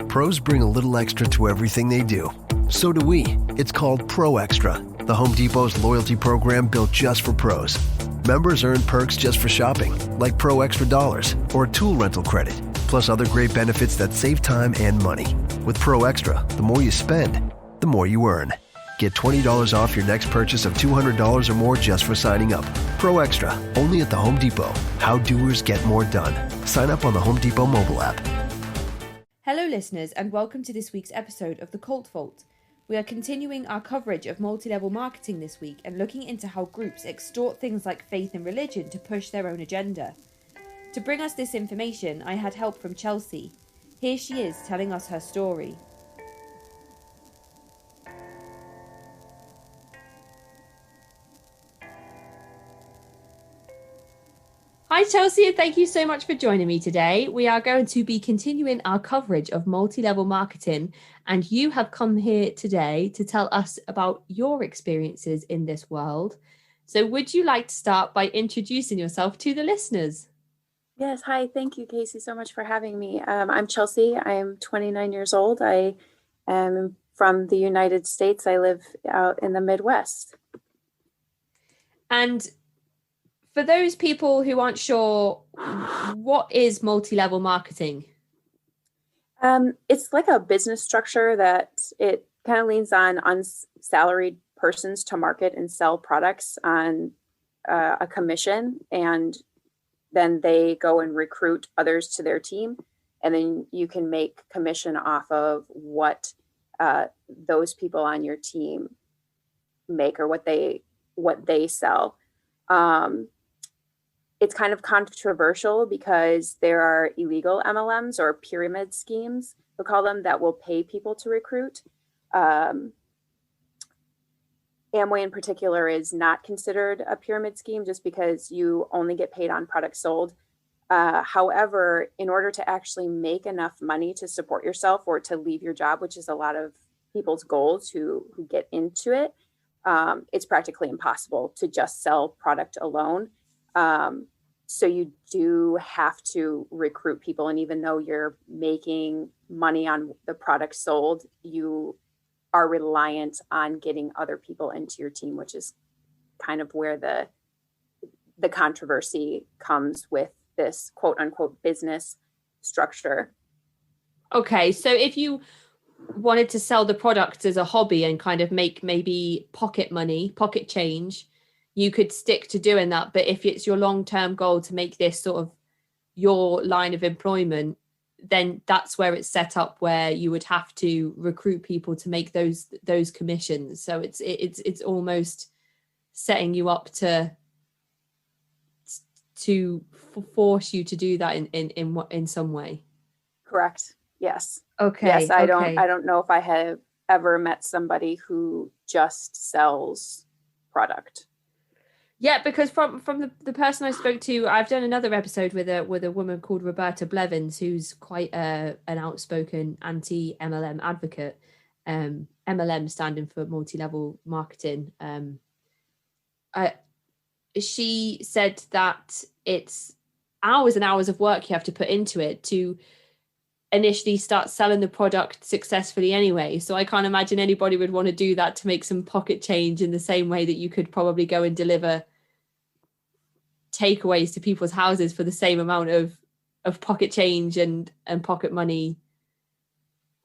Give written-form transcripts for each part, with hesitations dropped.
Pros bring a little extra to everything they do. So do we. It's called Pro Extra, the Home Depot's loyalty program built just for pros. Members earn perks just for shopping, like Pro Extra dollars or tool rental credit, plus other great benefits that save time and money. With Pro Extra, the more you spend, the more you earn. Get $20 off your next purchase of $200 or more just for signing up. Pro Extra, only at the Home Depot. How doers get more done. Sign up on the Home Depot mobile app. Hello listeners, and welcome to this week's episode of The Cult Vault. We are continuing our coverage of multi-level marketing this week and looking into how groups extort things like faith and religion to push their own agenda. To bring us this information, I had help from Chelsea. Here she is telling us her story. Hi Chelsea, and thank you so much for joining me today. We are going to be continuing our coverage of multi-level marketing, and you have come here today to tell us about your experiences in this world. So would you like to start by introducing yourself to the listeners? Yes, hi, thank you Casey so much for having me. I'm Chelsea, I am 29 years old. I am from the United States. I live out in the Midwest. And for those people who aren't sure, what is multi-level marketing? It's like a business structure that it kind of leans on unsalaried persons to market and sell products on a commission, and then they go and recruit others to their team, and then you can make commission off of what those people on your team make or what they sell. It's kind of controversial because there are illegal MLMs or pyramid schemes, we'll call them, that will pay people to recruit. Amway in particular is not considered a pyramid scheme just because you only get paid on products sold. However, in order to actually make enough money to support yourself or to leave your job, which is a lot of people's goals who get into it, it's practically impossible to just sell product alone. So you do have to recruit people. And even though you're making money on the product sold, you are reliant on getting other people into your team, which is kind of where the controversy comes with this quote unquote business structure. Okay, so if you wanted to sell the product as a hobby and kind of make maybe pocket money, pocket change, you could stick to doing that. But if it's your long-term goal to make this sort of your line of employment, then that's where it's set up, where you would have to recruit people to make those commissions. So it's almost setting you up to force you to do that in some way. Correct. Yes. Okay. Yes, I don't know if I have ever met somebody who just sells product. Yeah, because from the person I spoke to, I've done another episode with a woman called Roberta Blevins, who's quite an outspoken anti-MLM advocate. MLM standing for multi-level marketing. She said that it's hours and hours of work you have to put into it to initially start selling the product successfully anyway. So I can't imagine anybody would want to do that to make some pocket change in the same way that you could probably go and deliver takeaways to people's houses for the same amount of pocket change and pocket money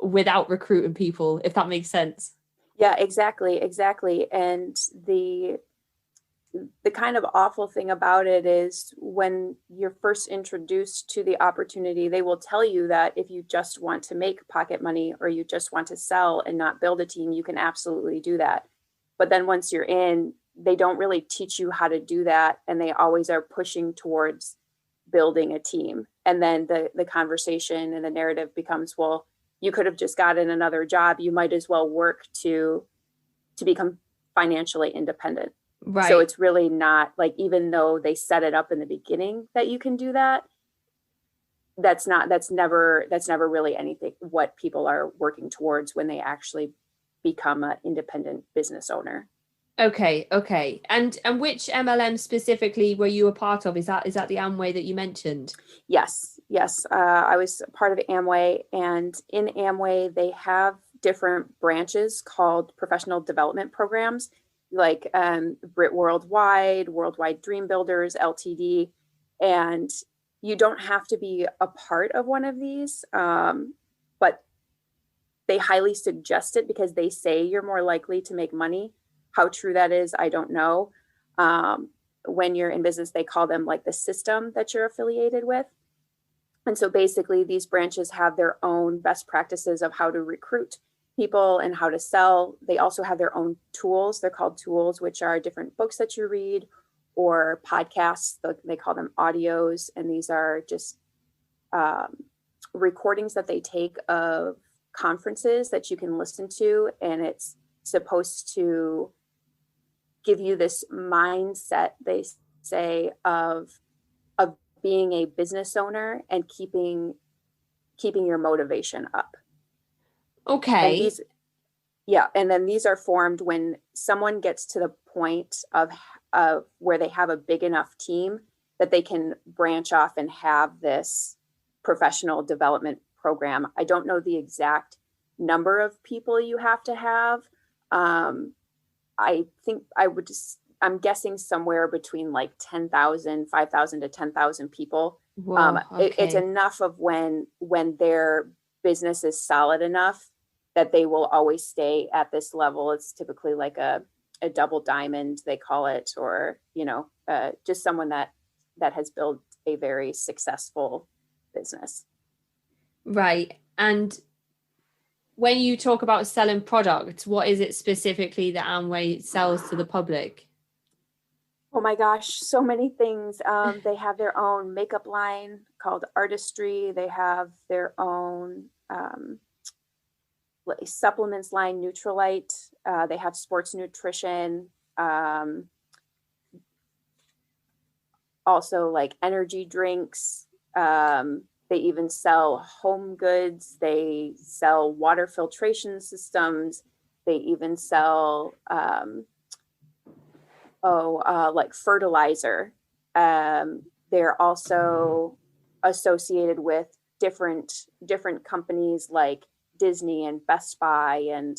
without recruiting people, if that makes sense. Yeah, exactly. And the kind of awful thing about it is when you're first introduced to the opportunity, they will tell you that if you just want to make pocket money or you just want to sell and not build a team, you can absolutely do that. But then once you're in, they don't really teach you how to do that. And they always are pushing towards building a team. And then the conversation and the narrative becomes, well, you could have just gotten another job. You might as well work to become financially independent. Right. So it's really not like, even though they set it up in the beginning that you can do that, that's never really anything what people are working towards when they actually become an independent business owner. Okay. And which MLM specifically were you a part of? Is that the Amway that you mentioned? Yes. Yes, I was part of Amway, and in Amway, they have different branches called professional development programs, like Brit Worldwide Dream Builders, LTD, and you don't have to be a part of one of these, but they highly suggest it because they say you're more likely to make money. How true that is, I don't know. When you're in business, they call them like the system that you're affiliated with. And so basically, these branches have their own best practices of how to recruit people and how to sell. They also have their own tools. They're called tools, which are different books that you read or podcasts. They call them audios. And these are just recordings that they take of conferences that you can listen to. And it's supposed to give you this mindset, they say, of being a business owner and keeping your motivation up. Okay. And then these are formed when someone gets to the point of where they have a big enough team that they can branch off and have this professional development program. I don't know the exact number of people you have to have. I think I'm guessing somewhere between like 10,000, 5,000 to 10,000 people. Whoa, okay. It's enough of when their business is solid enough that they will always stay at this level. It's typically like a double diamond, they call it, or, just someone that has built a very successful business. Right. And when you talk about selling products, what is it specifically that Amway sells to the public? Oh my gosh, so many things. They have their own makeup line called Artistry. They have their own supplements line, Neutralite. They have sports nutrition. Also like energy drinks. They even sell home goods. They sell water filtration systems. They even sell like fertilizer. They're also associated with different companies like Disney and Best Buy and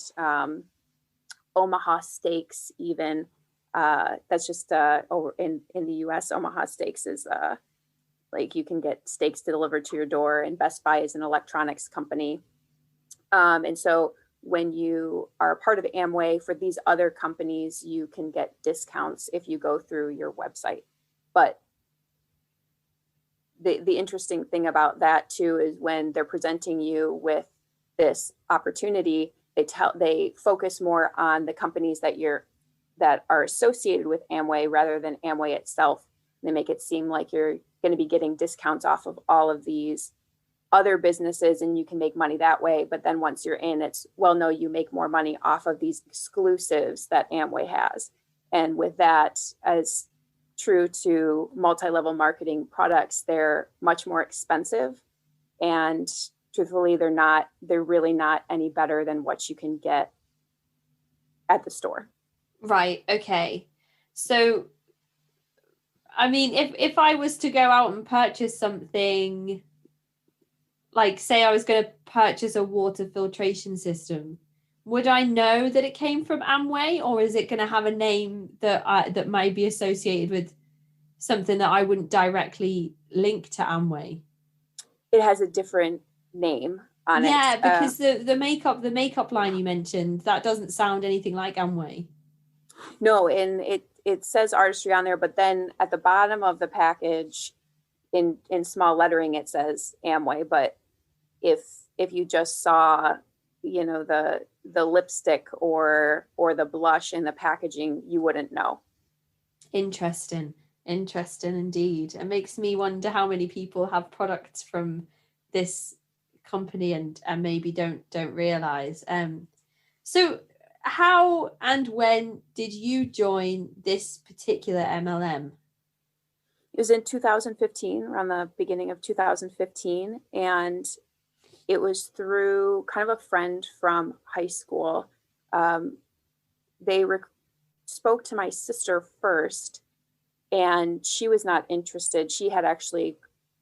Omaha Steaks even. That's just over in the US, Omaha Steaks is like you can get steaks delivered to your door, and Best Buy is an electronics company. And so when you are a part of Amway for these other companies, you can get discounts if you go through your website. But the interesting thing about that too is when they're presenting you with this opportunity, they focus more on the companies that are associated with Amway rather than Amway itself. They make it seem like you're going to be getting discounts off of all of these other businesses and you can make money that way. But then once you're in, it's, well, no, you make more money off of these exclusives that Amway has. And with that, as true to multi-level marketing products, they're much more expensive. And truthfully, they're really not any better than what you can get at the store. Right. Okay. So, I mean, if I was to go out and purchase something, like say I was going to purchase a water filtration system, would I know that it came from Amway, or is it going to have a name that might be associated with something that I wouldn't directly link to Amway? It has a different name on it. Yeah, because the makeup line you mentioned, that doesn't sound anything like Amway. No, and it says Artistry on there, but then at the bottom of the package in small lettering, it says Amway. But if you just saw, the lipstick or the blush in the packaging, you wouldn't know. Interesting indeed. It makes me wonder how many people have products from this company and maybe don't realize. So how and when did you join this particular MLM? It was in 2015, around the beginning of 2015, and it was through kind of a friend from high school. They spoke to my sister first, and she was not interested. She had actually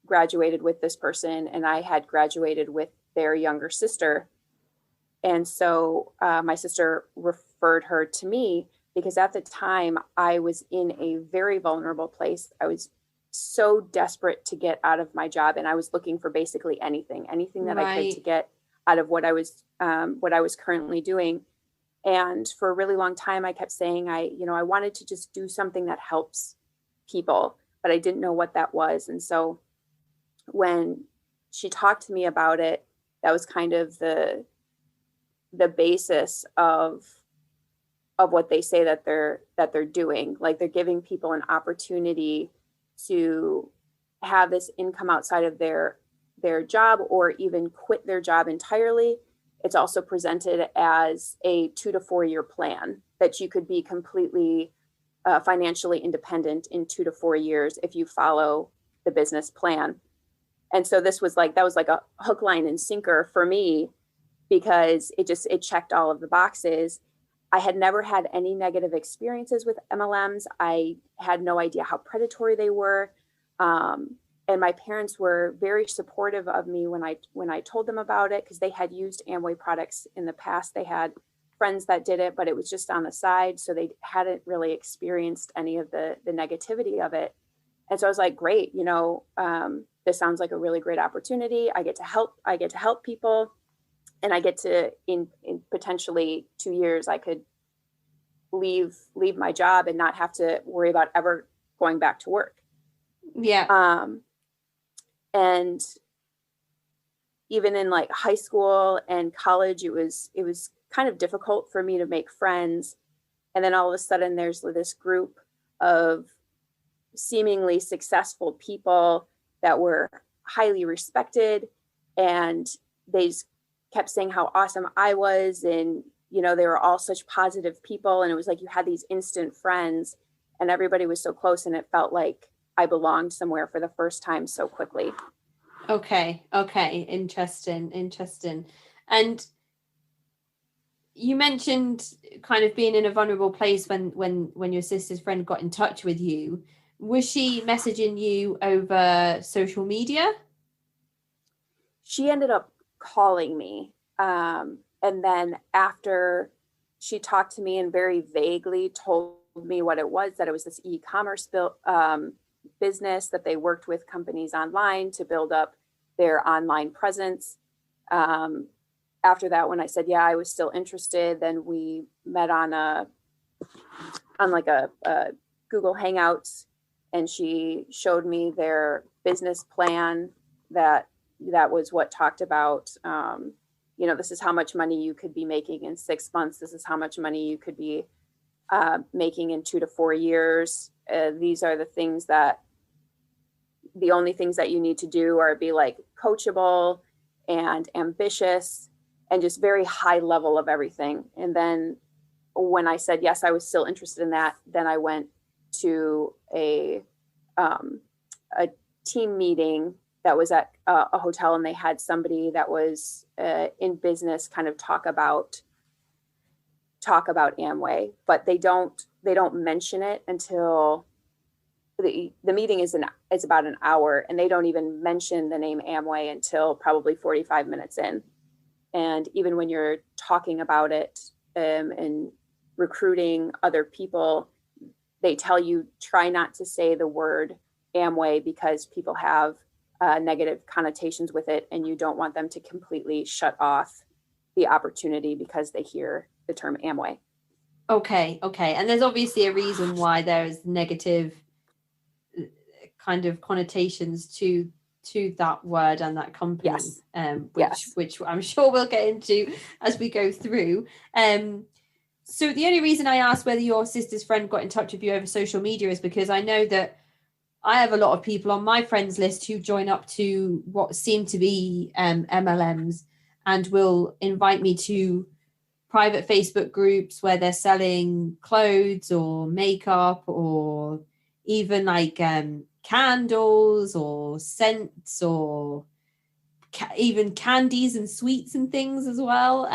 graduated with this person, and I had graduated with their younger sister. And so my sister referred her to me because at the time I was in a very vulnerable place. I was so desperate to get out of my job, and I was looking for basically anything that I could to get out of what I was currently doing. And for a really long time, I kept saying, I wanted to just do something that helps people, but I didn't know what that was. And so when she talked to me about it, that was kind of the basis of what they say that they're doing. Like, they're giving people an opportunity to have this income outside of their job, or even quit their job entirely. It's also presented as a 2 to 4 year plan that you could be completely financially independent in 2 to 4 years if you follow the business plan. And so that was like a hook, line, and sinker for me, because it checked all of the boxes. I had never had any negative experiences with MLMs. I had no idea how predatory they were. And my parents were very supportive of me when I told them about it, because they had used Amway products in the past. They had friends that did it, but it was just on the side. So they hadn't really experienced any of the negativity of it. And so I was like, great, this sounds like a really great opportunity. I get to help people. And I get to, in potentially 2 years, I could leave my job and not have to worry about ever going back to work. Yeah. And even in like high school and college, it was kind of difficult for me to make friends. And then all of a sudden there's this group of seemingly successful people that were highly respected, and they kept saying how awesome I was. And, they were all such positive people. And it was like you had these instant friends, and everybody was so close, and it felt like I belonged somewhere for the first time so quickly. Okay. Interesting. And you mentioned kind of being in a vulnerable place when your sister's friend got in touch with you. Was she messaging you over social media? She ended up calling me. And then after she talked to me and very vaguely told me what it was, that it was this e-commerce business that they worked with companies online to build up their online presence. After that, when I said, yeah, I was still interested, then we met on a Google Hangouts, and she showed me their business plan that was what talked about, this is how much money you could be making in 6 months. This is how much money you could be making in 2 to 4 years. These are the only things that you need to do are be like coachable and ambitious and just very high level of everything. And then when I said, yes, I was still interested in that, then I went to a team meeting that was at a hotel, and they had somebody that was in business kind of talk about Amway, but they don't mention it until the meeting is about an hour, and they don't even mention the name Amway until probably 45 minutes in. And even when you're talking about it and recruiting other people, they tell you try not to say the word Amway because people have negative connotations with it, and you don't want them to completely shut off the opportunity because they hear the term Amway. Okay. And there's obviously a reason why there's negative kind of connotations to that word and that company. Yes. Which I'm sure we'll get into as we go through. So the only reason I asked whether your sister's friend got in touch with you over social media is because I know that I have a lot of people on my friends list who join up to what seem to be MLMs and will invite me to private Facebook groups where they're selling clothes or makeup or even like candles or scents or even candies and sweets and things as well.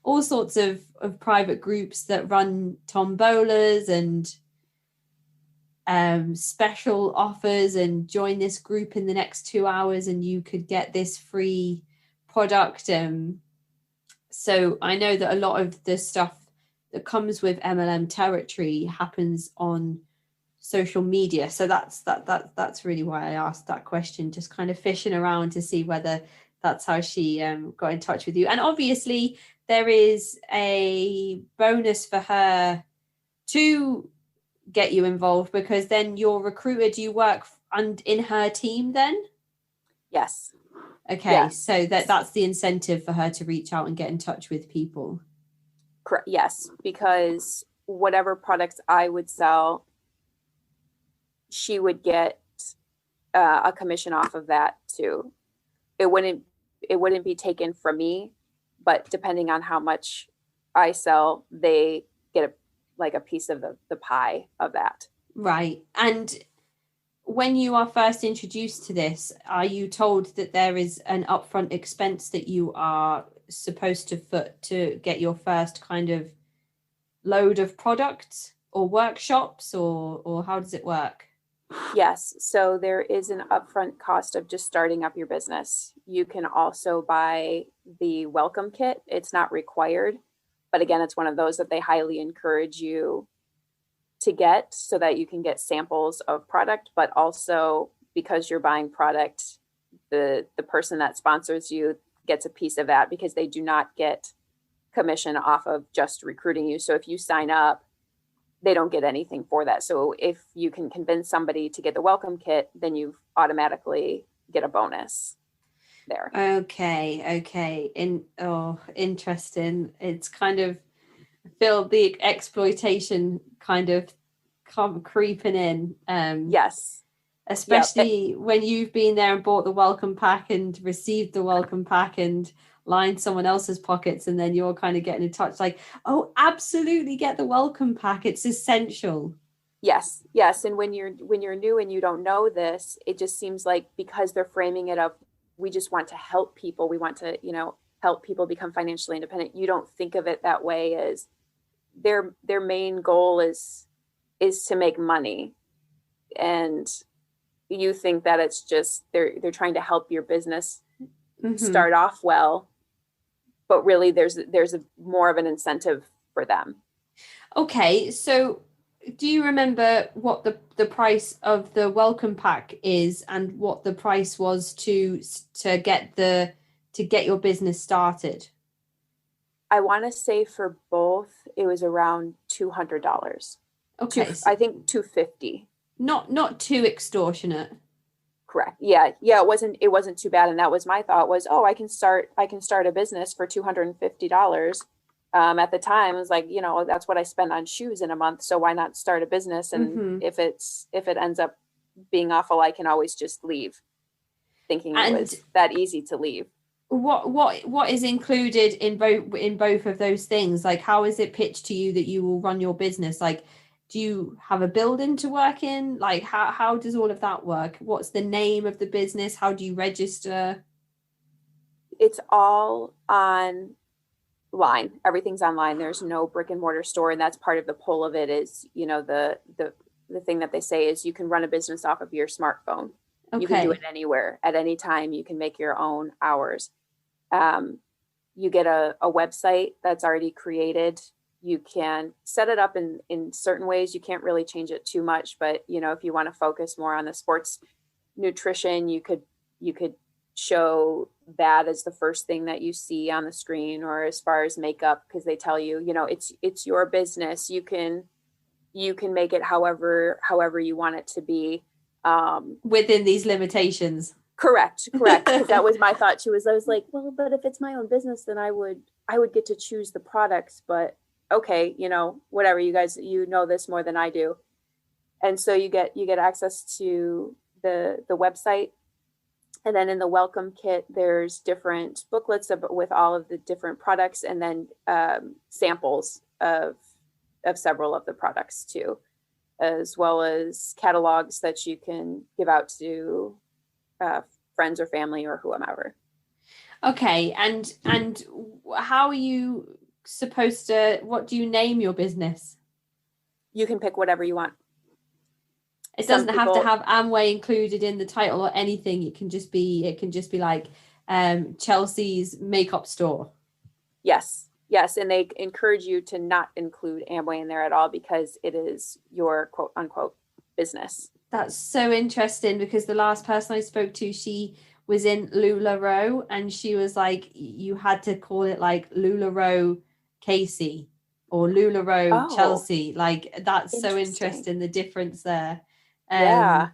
All sorts of private groups that run tombolas and special offers and join this group in the next 2 hours and you could get this free product. So I know that a lot of the stuff that comes with MLM territory happens on social media. So that's really why I asked that question, just kind of fishing around to see whether that's how she got in touch with you. And obviously there is a bonus for her to get you involved, because then you're recruited, do you work in her team then? Yes. Okay, yeah. So that's the incentive for her to reach out and get in touch with people. Correct. Yes, because whatever products I would sell, she would get a commission off of that too. It wouldn't be taken from me, but depending on how much I sell, they get a piece of the pie of that. Right. And when you are first introduced to this, are you told that there is an upfront expense that you are supposed to foot to get your first kind of load of products or workshops, or how does it work? Yes. So there is an upfront cost of just starting up your business. You can also buy the welcome kit. It's not required, but again, it's one of those that they highly encourage you to get so that you can get samples of product, but also because you're buying product, the person that sponsors you gets a piece of that, because they do not get commission off of just recruiting you. So if you sign up, they don't get anything for that. So if you can convince somebody to get the welcome kit, then you automatically get a bonus there. Okay. Interesting. It's kind of, I feel the exploitation kind of creeping in. Yes. Especially when you've been there and bought the welcome pack and received the welcome pack and lined someone else's pockets, and then you're kind of getting in touch like, oh, absolutely get the welcome pack, it's essential. Yes. And when you're new and you don't know this, it just seems like, because they're framing it up, we just want to help people, we want to help people become financially independent. You don't think of it that way, as their main goal is to make money, and you think that it's just they're trying to help your business start off well, but really there's a more of an incentive for them. Okay, so do you remember what the price of the welcome pack is and what the price was to get your business started? I want to say for both it was around $200. Okay, I think $250. Not too extortionate. Correct. Yeah. It wasn't too bad. And that was my thought was, I can start a business for $250. At the time, it was like, that's what I spend on shoes in a month. So why not start a business? And if it ends up being awful, I can always just leave, thinking it was that easy to leave. What is included in both of those things? Like, how is it pitched to you that you will run your business? Like, do you have a building to work in? Like, how does all of that work? What's the name of the business? How do you register? It's all online. Everything's online. There's no brick and mortar store. And that's part of the pull of it is, the thing that they say is you can run a business off of your smartphone. Okay. You can do it anywhere at any time. You can make your own hours. You get a website that's already created. You can set it up in certain ways. You can't really change it too much, but if you want to focus more on the sports nutrition, you could show that as the first thing that you see on the screen, or as far as makeup, because they tell you, it's your business. You can make it however you want it to be, within these limitations. Correct. Because that was my thought too. I was like, well, but if it's my own business, then I would get to choose the products. But okay, whatever, you guys, this more than I do. And so you get access to the website. And then in the welcome kit, there's different booklets with all of the different products, and then samples of several of the products too, as well as catalogs that you can give out to friends or family or whomever. Okay. And how are you supposed to, what do you name your business? You can pick whatever you want. It doesn't have to have Amway included in the title or anything. It can just be like Chelsea's makeup store. Yes. And they encourage you to not include Amway in there at all because it is your quote unquote business. That's so interesting because the last person I spoke to, she was in LuLaRoe and she was like, you had to call it like LuLaRoe Casey or LuLaRoe Chelsea. Like, that's so interesting, the difference there. Yeah.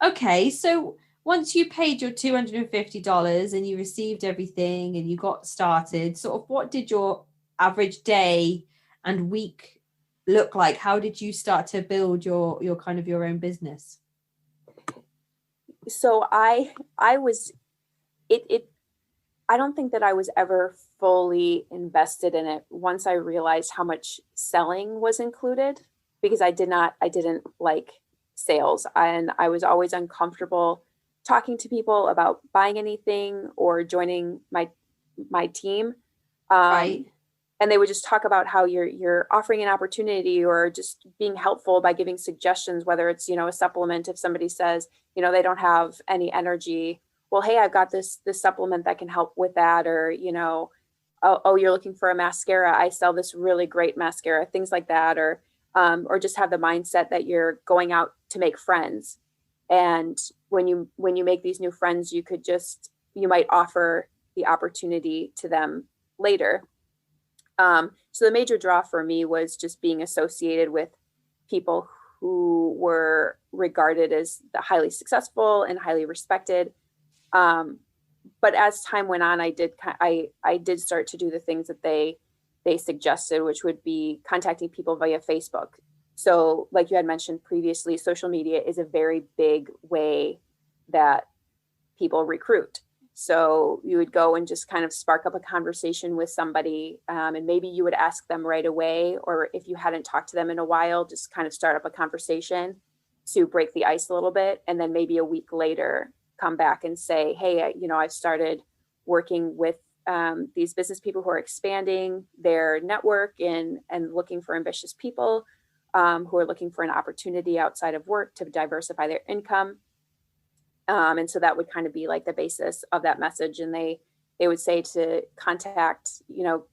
Okay, so once you paid your $250 and you received everything and you got started, sort of what did your average day and week look like? How did you start to build your kind of your own business? So I don't think that I was ever fully invested in it once I realized how much selling was included, because I didn't like sales, and I was always uncomfortable talking to people about buying anything or joining my team. Right. And they would just talk about how you're offering an opportunity or just being helpful by giving suggestions, whether it's, a supplement. If somebody says, they don't have any energy, well, hey, I've got this supplement that can help with that. Or, oh, you're looking for a mascara, I sell this really great mascara, things like that. Or just have the mindset that you're going out to make friends. And when you make these new friends, you might offer the opportunity to them later. So the major draw for me was just being associated with people who were regarded as the highly successful and highly respected. But as time went on, I did start to do the things that they suggested, which would be contacting people via Facebook. So like you had mentioned previously, social media is a very big way that people recruit. So you would go and just kind of spark up a conversation with somebody, and maybe you would ask them right away, or if you hadn't talked to them in a while, just kind of start up a conversation to break the ice a little bit. And then maybe a week later, come back and say, hey, I've started working with these business people who are expanding their network and looking for ambitious people who are looking for an opportunity outside of work to diversify their income. And so that would kind of be like the basis of that message. And they would say to contact,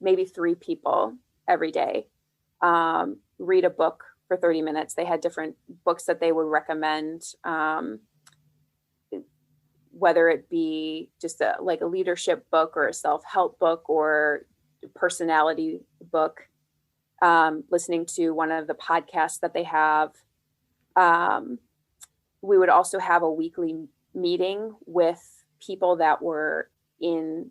maybe 3 people every day, read a book for 30 minutes. They had different books that they would recommend, whether it be just a leadership book or a self-help book or personality book, listening to one of the podcasts that they have. We would also have a weekly meeting with people that were in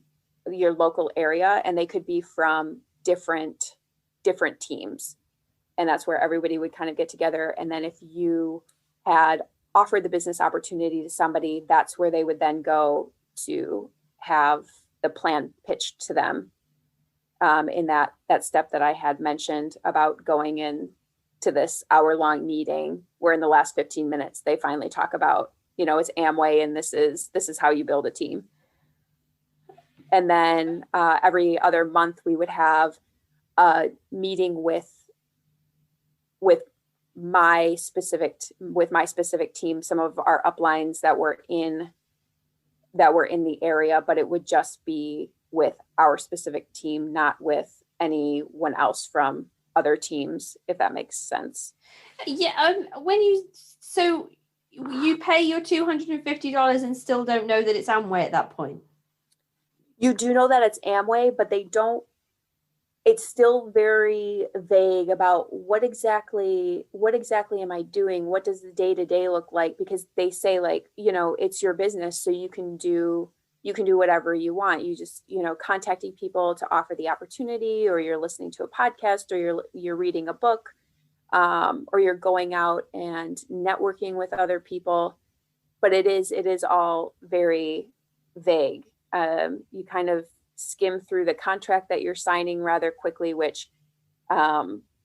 your local area, and they could be from different teams. And that's where everybody would kind of get together. And then if you had offered the business opportunity to somebody, that's where they would then go to have the plan pitched to them, in that step that I had mentioned about going in to this hour-long meeting, where in the last 15 minutes they finally talk about, it's Amway and this is how you build a team. And then every other month we would have a meeting with my specific team, some of our uplines that were in the area, but it would just be with our specific team, not with anyone else from other teams, if that makes sense. Yeah. So you pay your $250 and still don't know that it's Amway at that point. You do know that it's Amway, but it's still very vague about what exactly am I doing? What does the day-to-day look like? Because they say it's your business, so you can do whatever you want. You just, contacting people to offer the opportunity, or you're listening to a podcast, or you're reading a book, or you're going out and networking with other people. But it is all very vague. You kind of skim through the contract that you're signing rather quickly, which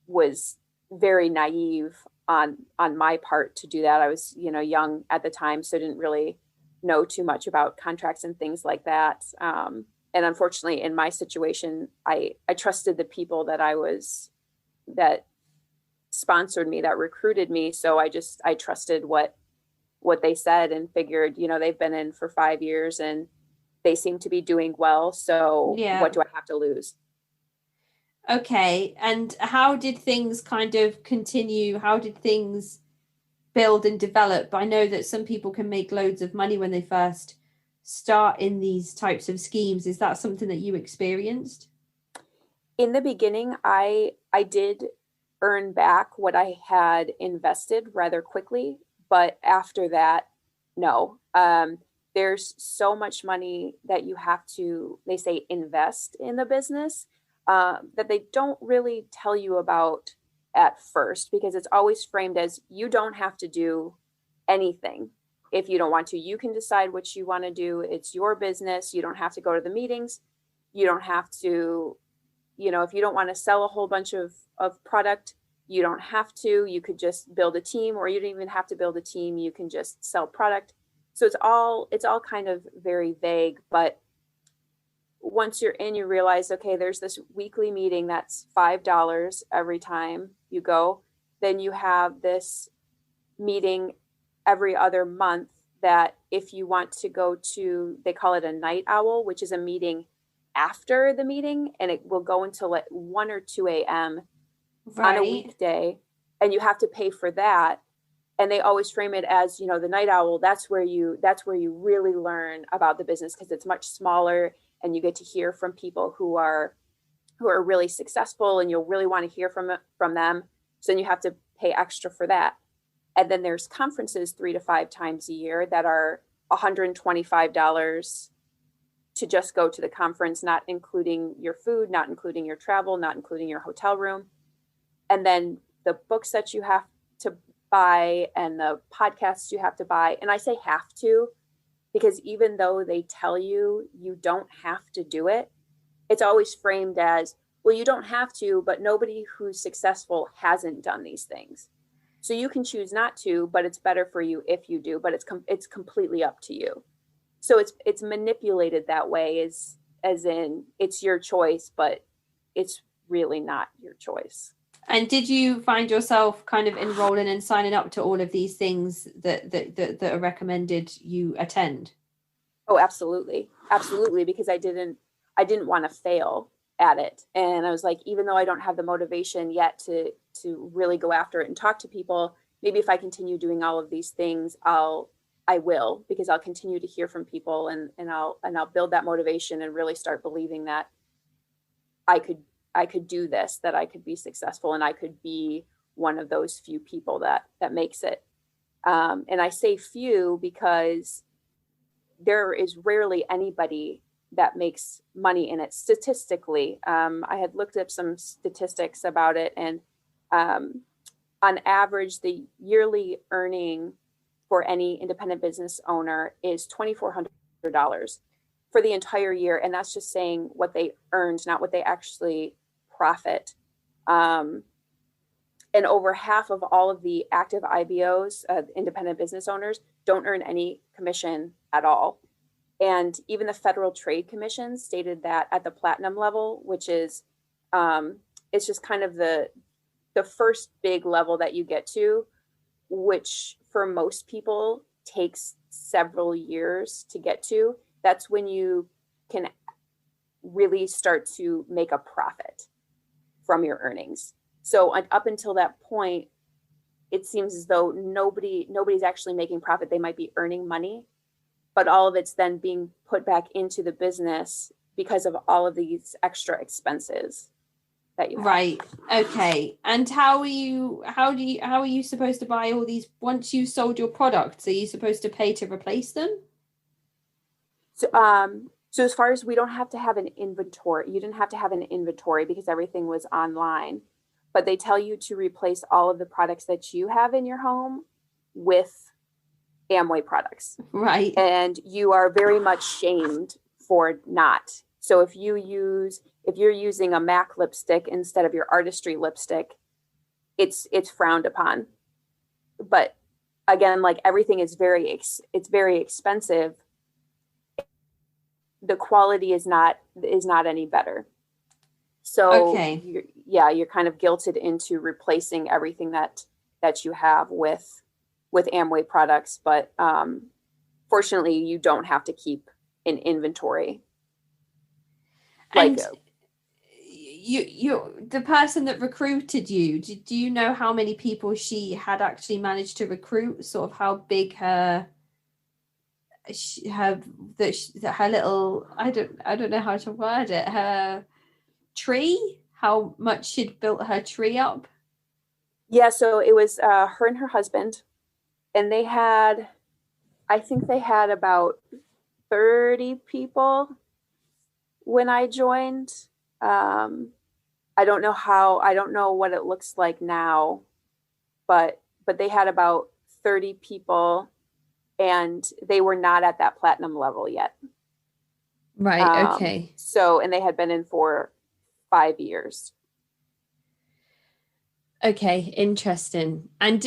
was very naive on my part to do that. I was, young at the time, so didn't really know too much about contracts and things like that. And unfortunately, in my situation, I trusted the people that sponsored me, that recruited me. So I trusted what they said and figured, they've been in for 5 years and they seem to be doing well. So Yeah. what do I have to lose? Okay. And how did things kind of continue? How did things build and develop? I know that some people can make loads of money when they first start in these types of schemes. Is that something that you experienced? In the beginning, I did earn back what I had invested rather quickly, but after that, no. There's so much money that you have to, they say, invest in the business, that they don't really tell you about at first, because it's always framed as you don't have to do anything if you don't want to. You can decide what you want to do. It's your business. You don't have to go to the meetings. You don't have to, if you don't want to sell a whole bunch of product, you don't have to. You could just build a team, or you don't even have to build a team. You can just sell product. So it's all kind of very vague, but once you're in, you realize, okay, there's this weekly meeting that's $5 every time you go. Then you have this meeting every other month that if you want to go to, they call it a night owl, which is a meeting after the meeting, and it will go until like 1 or 2 a.m. on a weekday, and you have to pay for that. And they always frame it as, the night owl, that's where you really learn about the business, because it's much smaller and you get to hear from people who are really successful, and you'll really want to hear from them. So then you have to pay extra for that. And then there's conferences 3 to 5 times a year that are $125 to just go to the conference, not including your food, not including your travel, not including your hotel room. And then the books that you have to buy and the podcasts you have to buy. And I say have to, because even though they tell you you don't have to do it, it's always framed as, well, you don't have to, but nobody who's successful hasn't done these things. So you can choose not to, but it's better for you if you do, but it's completely up to you. So it's manipulated that way, as in it's your choice, but it's really not your choice. And did you find yourself kind of enrolling and signing up to all of these things that are recommended you attend? Oh, absolutely. Absolutely. Because I didn't want to fail at it. And I was like, even though I don't have the motivation yet to really go after it and talk to people, maybe if I continue doing all of these things, I will, because I'll continue to hear from people, and I'll build that motivation and really start believing that I could do this, that I could be successful, and I could be one of those few people that makes it. And I say few because there is rarely anybody that makes money in it statistically. I had looked up some statistics about it, and on average, the yearly earning for any independent business owner is $2,400 for the entire year. And that's just saying what they earned, not what they actually profit. And over half of all of the active IBOs, independent business owners, don't earn any commission at all. And even the Federal Trade Commission stated that at the platinum level, which is, it's just kind of the first big level that you get to, which for most people takes several years to get to. That's when you can really start to make a profit from your earnings. So up until that point, it seems as though nobody's actually making profit. They might be earning money, but all of it's then being put back into the business because of all of these extra expenses that you have. Right. Okay. And how are you supposed to buy all these once you sold your products? Are you supposed to pay to replace them? So as far as we don't have to have an inventory, you didn't have to have an inventory because everything was online, but they tell you to replace all of the products that you have in your home with Amway products. Right. And you are very much shamed for not. So if you're using a MAC lipstick instead of your Artistry lipstick, it's frowned upon. But again, like everything is it's very expensive. The quality is not any better. So Okay. you're kind of guilted into replacing everything that you have with Amway products, but fortunately you don't have to keep an inventory. And you the person that recruited you, do you know how many people she had actually managed to recruit? Sort of how big her little, I don't know how to word it, her tree, how much she'd built her tree up? Yeah, so it was her and her husband, and I think they had about 30 people when I joined. I don't know what it looks like now, but they had about 30 people, and they were not at that platinum level yet. Right. Okay. So, and they had been in for 5 years. Okay. Interesting. And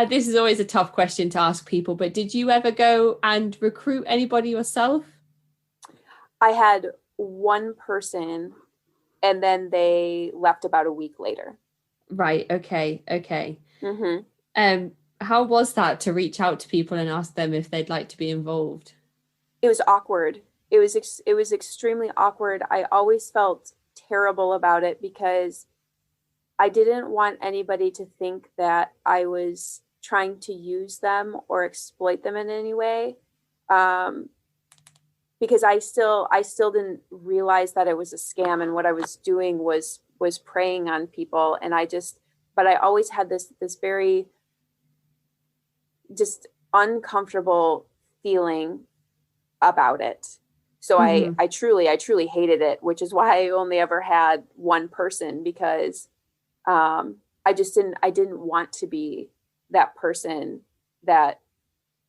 this is always a tough question to ask people, but did you ever go and recruit anybody yourself? I had one person, and then they left about a week later. Right. Okay. Okay. Mm-hmm. How was that to reach out to people and ask them if they'd like to be involved? It was awkward. It was extremely awkward. I always felt terrible about it because I didn't want anybody to think that I was trying to use them or exploit them in any way. Because I still didn't realize that it was a scam, and what I was doing was preying on people. And but I always had this very just uncomfortable feeling about it. So I truly hated it, which is why I only ever had one person, because I didn't want to be that person that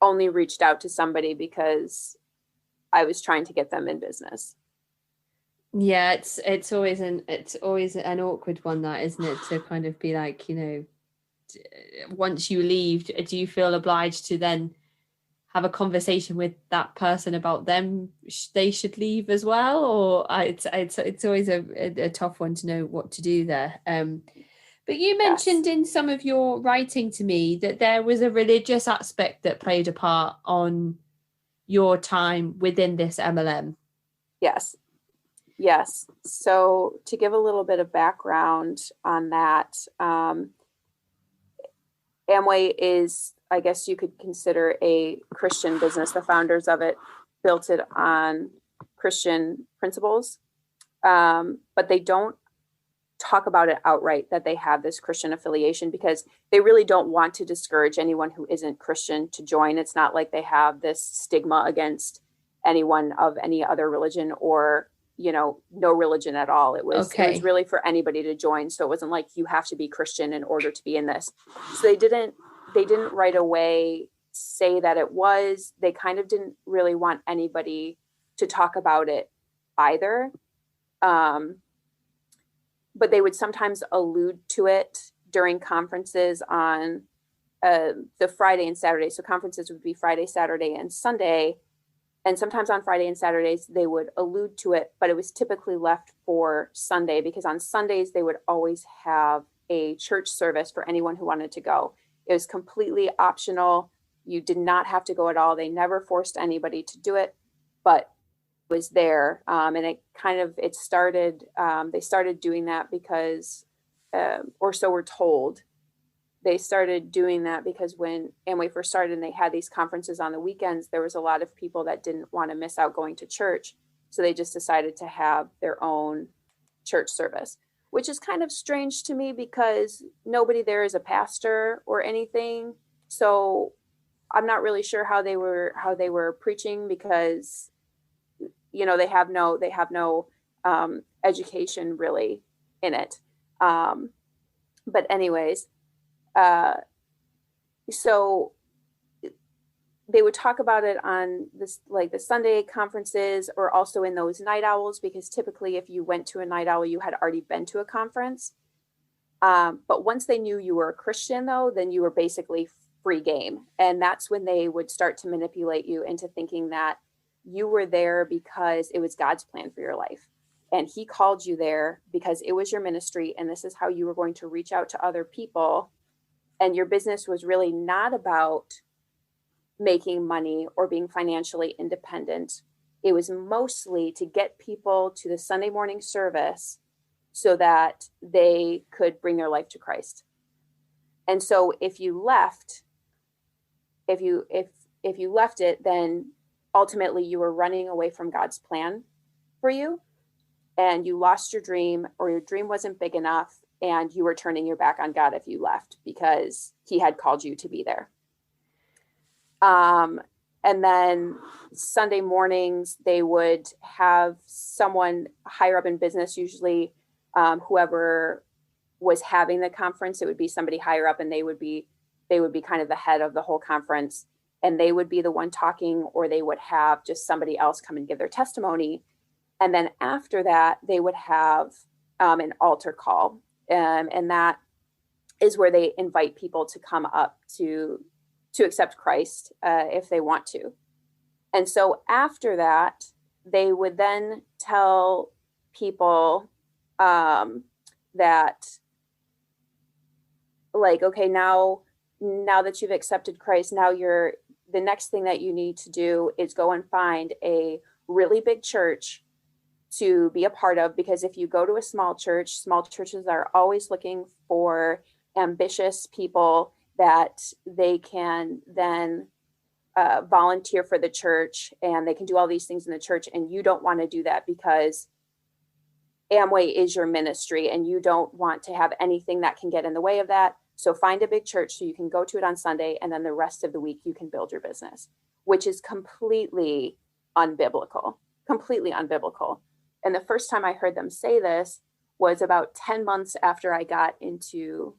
only reached out to somebody because I was trying to get them in business. Yeah, it's always an awkward one, that, isn't it? To kind of be like, once you leave, do you feel obliged to then have a conversation with that person about them? They should leave as well, or it's always a tough one to know what to do there. But you mentioned in some of your writing to me that there was a religious aspect that played a part on your time within this MLM. Yes. So to give a little bit of background on that, Amway is, I guess you could consider, a Christian business. The founders of it built it on Christian principles, but they don't talk about it outright that they have this Christian affiliation, because they really don't want to discourage anyone who isn't Christian to join. It's not like they have this stigma against anyone of any other religion, or no religion at all. It was really for anybody to join. So it wasn't like you have to be Christian in order to be in this. So they didn't right away say that it was. They kind of didn't really want anybody to talk about it either. But they would sometimes allude to it during conferences on the Friday and Saturday. So conferences would be Friday, Saturday, and Sunday. And sometimes on Friday and Saturdays, they would allude to it, but it was typically left for Sunday, because on Sundays, they would always have a church service for anyone who wanted to go. It was completely optional. You did not have to go at all. They never forced anybody to do it, but it was there. And it started, they started doing that because, or so we're told, they started doing that because when Amway first started and they had these conferences on the weekends, there was a lot of people that didn't want to miss out going to church. So they just decided to have their own church service, which is kind of strange to me because nobody there is a pastor or anything. So I'm not really sure how they were preaching, because they have no education really in it. But anyways, so they would talk about it on this, like the Sunday conferences, or also in those night owls, because typically if you went to a night owl, you had already been to a conference. But once they knew you were a Christian, though, then you were basically free game. And that's when they would start to manipulate you into thinking that you were there because it was God's plan for your life. and he called you there because it was your ministry and this is how you were going to reach out to other people, and your business was really not about making money or being financially independent, it was mostly to get people to the Sunday morning service so that they could bring their life to Christ. And so if you left it, then ultimately you were running away from God's plan for you, and you lost your dream, or your dream wasn't big enough, and you were turning your back on God if you left because he had called you to be there. And then Sunday mornings, they would have someone higher up in business, usually whoever was having the conference, it would be somebody higher up, and they would be kind of the head of the whole conference, and they would be the one talking, or they would have just somebody else come and give their testimony. And then after that, they would have an altar call, and that is where they invite people to come up to accept Christ if they want to. And so after that, they would then tell people that, like, okay, now that you've accepted Christ, now the next thing that you need to do is go and find a really big church to be a part of, because if you go to a small churches are always looking for ambitious people that they can then volunteer for the church, and they can do all these things in the church, and you don't want to do that because Amway is your ministry and you don't want to have anything that can get in the way of that. So find a big church so you can go to it on Sunday, and then the rest of the week you can build your business, which is completely unbiblical. And the first time I heard them say this was about 10 months after I got into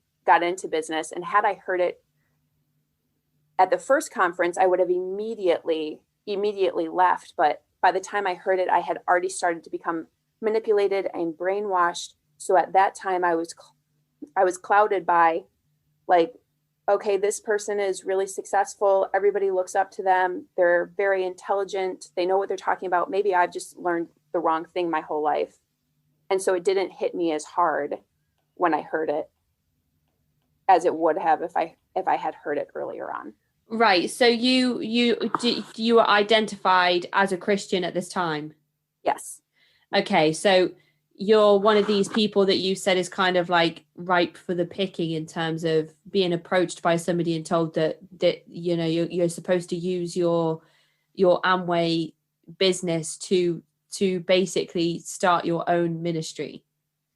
business. And had I heard it at the first conference, I would have immediately left. But by the time I heard it, I had already started to become manipulated and brainwashed. So at that time, I was clouded by, like, okay, this person is really successful. Everybody looks up to them. They're very intelligent. They know what they're talking about. Maybe I've just learned the wrong thing my whole life. And so it didn't hit me as hard when I heard it as it would have if I had heard it earlier on. Right. So you were identified as a Christian at this time? Yes. Okay. So you're one of these people that you said is kind of like ripe for the picking in terms of being approached by somebody and told that you know you're supposed to use your Amway business to basically start your own ministry.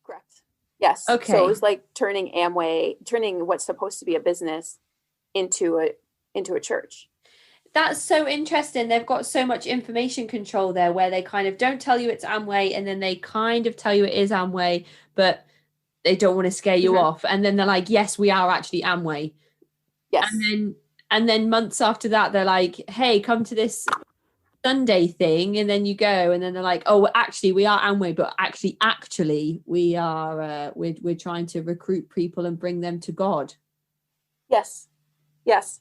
Correct. Yes. Okay. So it was like turning what's supposed to be a business into a church. That's so interesting. They've got so much information control there, where they kind of don't tell you it's Amway, and then they kind of tell you it is Amway, but they don't want to scare you off. And then they're like, yes, we are actually Amway. Yes. And then months after that, they're like, hey, come to this Sunday thing. And then you go, and then they're like, oh, actually we are Amway, but actually we are, we're trying to recruit people and bring them to God. Yes. Yes.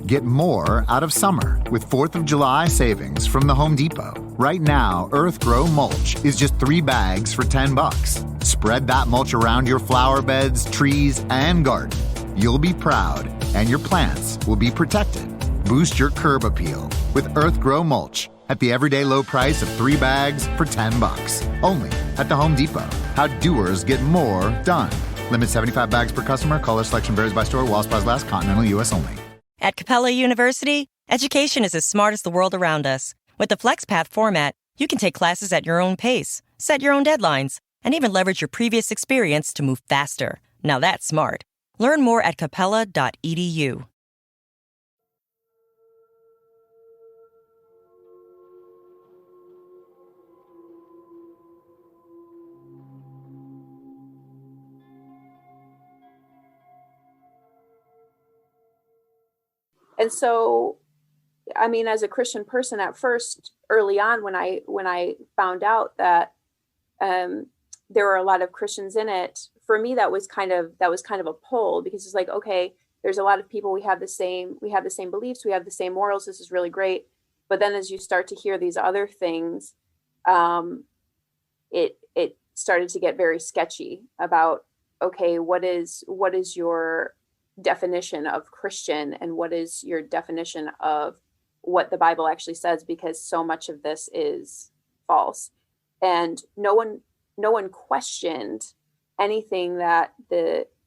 Get more out of summer with 4th of July savings from the Home Depot. Right now, Earth Grow Mulch is just 3 bags for $10. Spread that mulch around your flower beds, trees, and garden. You'll be proud, and your plants will be protected. Boost your curb appeal with Earth Grow Mulch at the everyday low price of 3 bags for $10. Only at the Home Depot. How doers get more done. Limit 75 bags per customer. Color selection varies by store. While supplies last. Continental U.S. only. At Capella University, education is as smart as the world around us. With the FlexPath format, you can take classes at your own pace, set your own deadlines, and even leverage your previous experience to move faster. Now that's smart. Learn more at capella.edu. And so, I mean, as a Christian person at first, early on, when I found out that there were a lot of Christians in it. For me, that was kind of a pull, because it's like, okay, there's a lot of people, we have the same beliefs, we have the same morals. This is really great. But then as you start to hear these other things, it started to get very sketchy about, okay, what is your definition of Christian, and what is your definition of what the Bible actually says? Because so much of this is false, and no one questioned anything that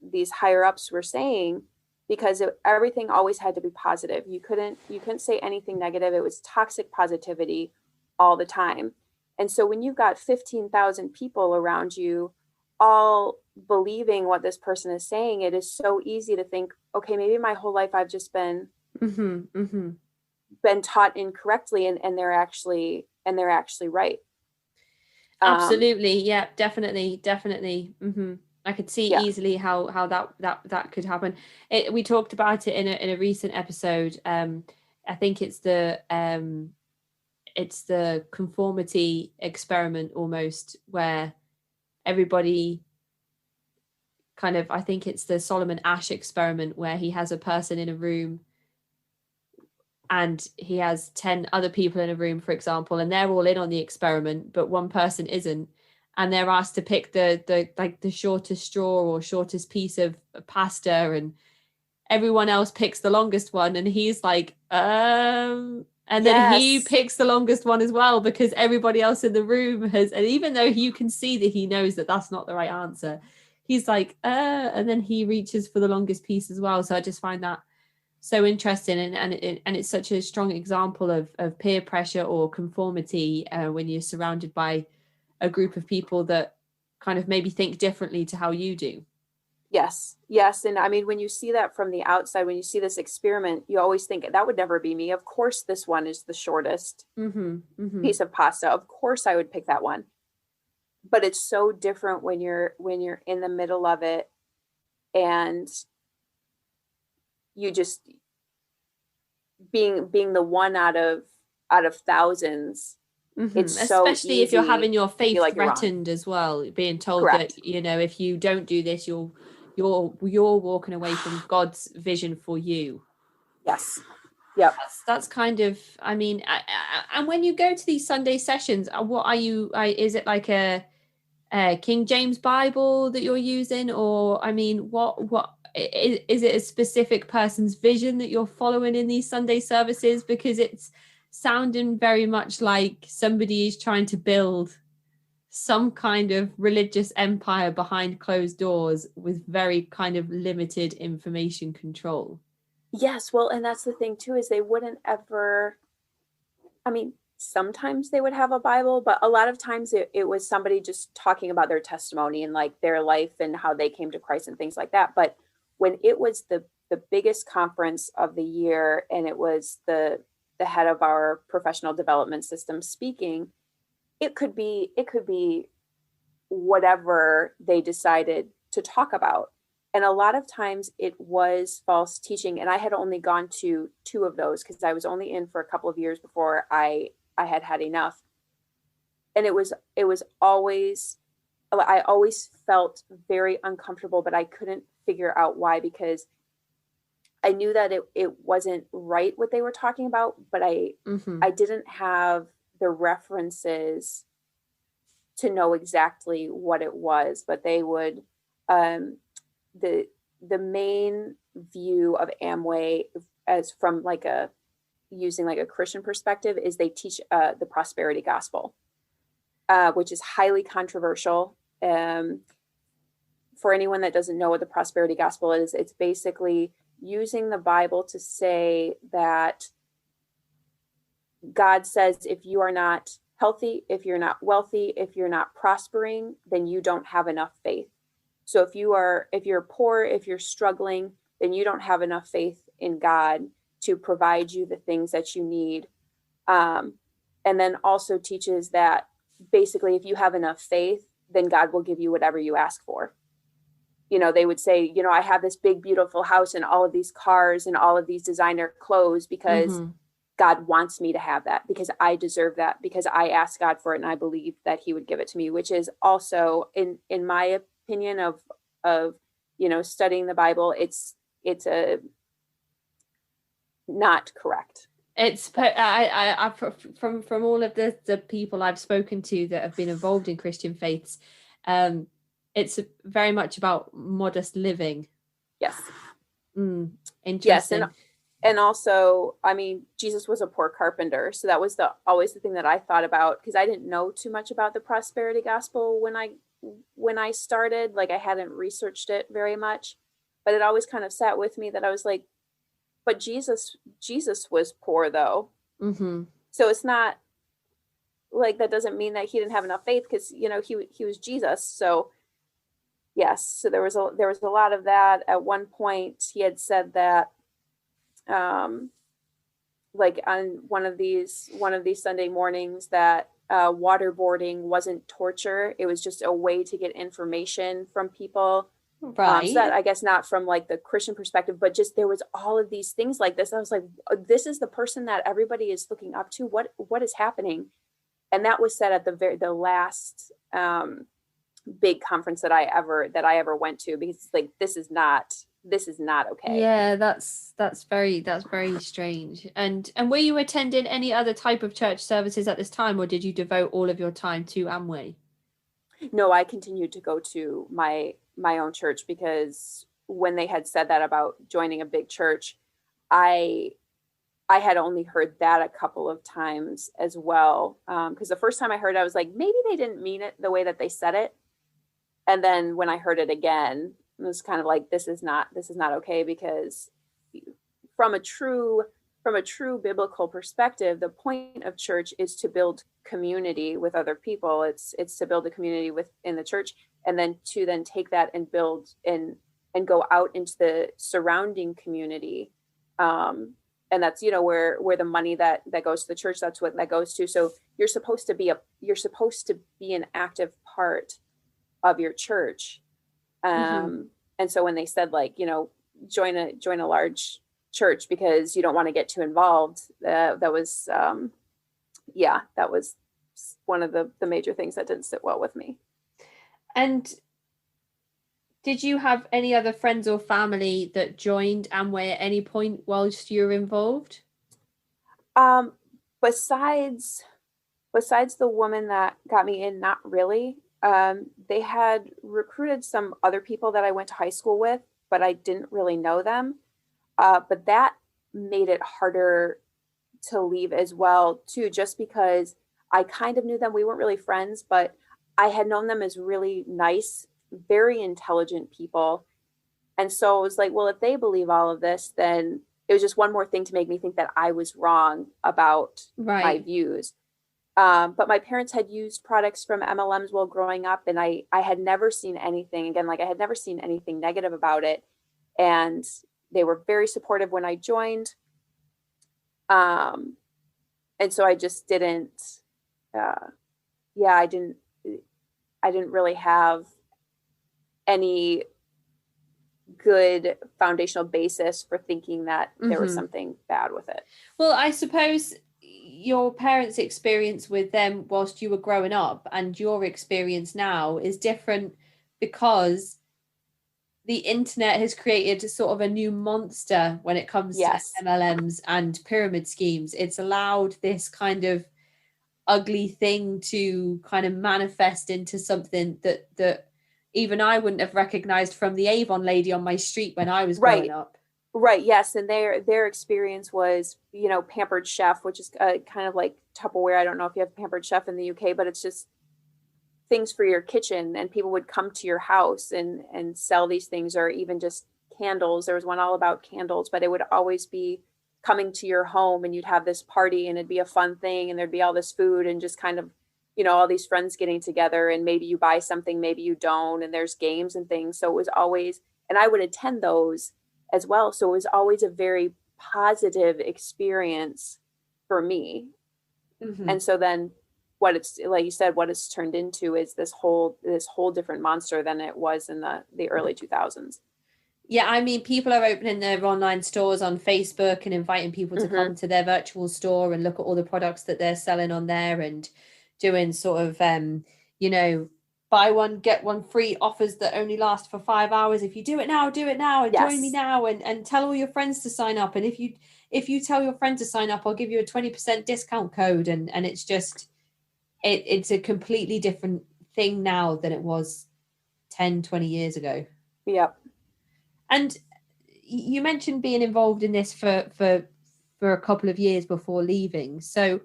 these higher ups were saying, because everything always had to be positive. You couldn't say anything negative. It was toxic positivity all the time. And so when you've got 15,000 people around you all believing what this person is saying, it is so easy to think, okay, maybe my whole life I've just been been taught incorrectly, and they're actually right. Absolutely. Yeah, definitely. I could see easily how that could happen. We talked about it in a recent episode. I think it's the conformity experiment, almost, where everybody kind of, I think it's the Solomon Asch experiment, where he has a person in a room and he has 10 other people in a room, for example, and they're all in on the experiment, but one person isn't. And they're asked to pick the shortest straw or shortest piece of pasta, and everyone else picks the longest one. And he's like, and then he picks the longest one as well, because everybody else in the room has, and even though you can see that he knows that that's not the right answer, he's like, and then he reaches for the longest piece as well. So I just find that so interesting, and it's such a strong example of peer pressure or conformity when you're surrounded by a group of people that kind of maybe think differently to how you do. Yes. And I mean, when you see that from the outside, when you see this experiment, you always think, that would never be me. Of course, this one is the shortest piece of pasta. Of course, I would pick that one. But it's so different when you're in the middle of it, and you just being the one out of thousands. It's especially so if you're having your faith like threatened as well, being told Correct. that, if you don't do this, you're walking away from God's vision for you. Yes. Yep. That's kind of, I mean, and when you go to these Sunday sessions, what are you, is it like a King James Bible that you're using? Or, I mean, what is it a specific person's vision that you're following in these Sunday services? Because it's sounding very much like somebody is trying to build some kind of religious empire behind closed doors with very kind of limited information control. Yes, well, and that's the thing too, is they wouldn't ever, I mean, sometimes they would have a Bible, but a lot of times it was somebody just talking about their testimony and like their life and how they came to Christ and things like that. But when it was the biggest conference of the year, and it was the head of our professional development system speaking, it could be whatever they decided to talk about. And a lot of times it was false teaching. And I had only gone to 2 of those, because I was only in for a couple of years before I had enough. And it was always, I always felt very uncomfortable, but I couldn't figure out why, because I knew that it wasn't right what they were talking about, but I didn't have the references to know exactly what it was. But they would, the main view of Amway, as from using a Christian perspective, is they teach the prosperity gospel, which is highly controversial. For anyone that doesn't know what the prosperity gospel is, it's basically using the Bible to say that God says, if you are not healthy, if you're not wealthy, if you're not prospering, then you don't have enough faith. So if you're poor, if you're struggling, then you don't have enough faith in God to provide you the things that you need. And then also teaches that basically, if you have enough faith, then God will give you whatever you ask for. They would say, I have this big, beautiful house and all of these cars and all of these designer clothes because God wants me to have that because I deserve that, because I asked God for it and I believe that he would give it to me, which is also in my opinion of, studying the Bible, it's a not correct. It's I from all of the people I've spoken to that have been involved in Christian faiths, it's very much about modest living. Yes. Interesting. Yes, and also, I mean, Jesus was a poor carpenter, so that was always the thing that I thought about, because I didn't know too much about the prosperity gospel when I started. Like, I hadn't researched it very much, but it always kind of sat with me that I was like, but Jesus was poor though. Mm-hmm. So it's not like, that doesn't mean that he didn't have enough faith, because he was Jesus. So yes, so there was a lot of that. At one point he had said that like on one of these Sunday mornings, that waterboarding wasn't torture, it was just a way to get information from people. Right. So that, I guess, not from like the Christian perspective, but just there was all of these things like this. I was like, this is the person that everybody is looking up to. What is happening? And that was said at the last big conference that I ever went to, because like, this is not okay. Yeah, that's very strange. And were you attending any other type of church services at this time, or did you devote all of your time to Amway? No, I continued to go to my own church, because when they had said that about joining a big church, I had only heard that a couple of times as well. Because the first time I heard it, I was like, maybe they didn't mean it the way that they said it. And then when I heard it again, it was kind of like, this is not okay, because from a true biblical perspective, the point of church is to build community with other people. It's to build a community within the church, and then to take that and build and go out into the surrounding community. And that's, where the money that goes to the church, that's what that goes to. So you're supposed to be an active part of your church. And so when they said, like, join a large church because you don't want to get too involved, that was one of the major things that didn't sit well with me. And did you have any other friends or family that joined Amway at any point whilst you were involved? Besides the woman that got me in, not really. They had recruited some other people that I went to high school with, but I didn't really know them. But that made it harder to leave as well, too, just because I kind of knew them. We weren't really friends, but I had known them as really nice, very intelligent people. And so it was like, well, if they believe all of this, then it was just one more thing to make me think that I was wrong about my views. But my parents had used products from MLMs while growing up, and I had never seen anything, again, like I had never seen anything negative about it. And they were very supportive when I joined. And so I just didn't, I didn't really have any good foundational basis for thinking that there was something bad with it. Well, I suppose your parents' experience with them whilst you were growing up and your experience now is different, because the internet has created sort of a new monster when it comes to MLMs and pyramid schemes. It's allowed this kind of ugly thing to kind of manifest into something that even I wouldn't have recognized from the Avon lady on my street when I was growing up. Right. Yes. And their experience was, Pampered Chef, which is kind of like Tupperware. I don't know if you have Pampered Chef in the UK, but it's just things for your kitchen, and people would come to your house and sell these things, or even just candles. There was one all about candles, but it would always be coming to your home, and you'd have this party, and it'd be a fun thing, and there'd be all this food, and just kind of, all these friends getting together, and maybe you buy something, maybe you don't, and there's games and things. So it was always, and I would attend those as well. So it was always a very positive experience for me. And so then what it's, like you said, what it's turned into is this whole different monster than it was in the early 2000s. Yeah, I mean, people are opening their online stores on Facebook and inviting people to come to their virtual store and look at all the products that they're selling on there, and doing sort of, buy one, get one free offers that only last for 5 hours. If you do it now, and join me Yes. now, and tell all your friends to sign up. And if you tell your friend to sign up, I'll give you a 20% discount code. And it's just, it's a completely different thing now than it was 10, 20 years ago. Yep. And you mentioned being involved in this for a couple of years before leaving. So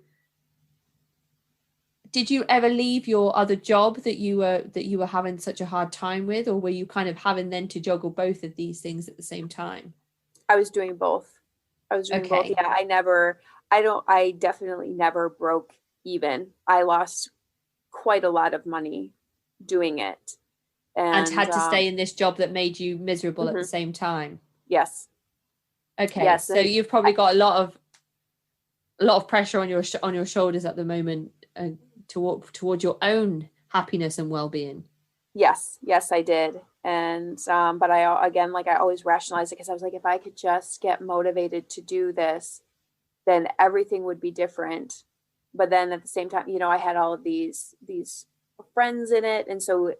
did you ever leave your other job that you were having such a hard time with, or were you kind of having then to juggle both of these things at the same time? I was doing both. Okay. Yeah, I definitely never broke even. I lost quite a lot of money doing it. And had to stay in this job that made you miserable at the same time. Yes. Okay. Yes, So you've probably got a lot of pressure on your shoulders at the moment, towards your own happiness and well-being. Yes, I did. And but I always rationalized it, because I was like, if I could just get motivated to do this, then everything would be different. But then at the same time, I had all of these friends in it, and so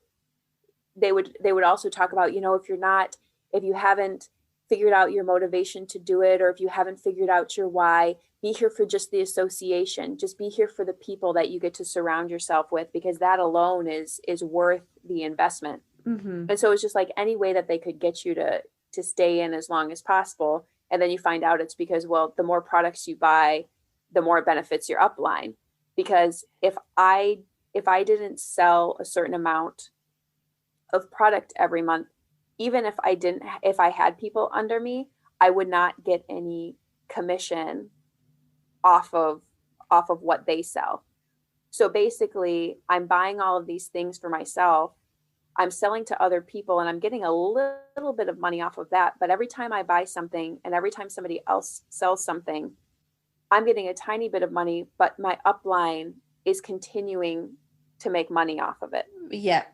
they would also talk about, if you haven't figured out your motivation to do it, or if you haven't figured out your why, be here for just the association. Just be here for the people that you get to surround yourself with, because that alone is worth the investment. And so it's just like any way that they could get you to stay in as long as possible. And then you find out it's because, well, the more products you buy, the more it benefits your upline. Because if I didn't sell a certain amount of product every month, even if I had people under me, I would not get any commission off of what they sell. So basically, I'm buying all of these things for myself, I'm selling to other people, and I'm getting a little bit of money off of that. But every time I buy something and every time somebody else sells something, I'm getting a tiny bit of money, but my upline is continuing to make money off of it. Yeah.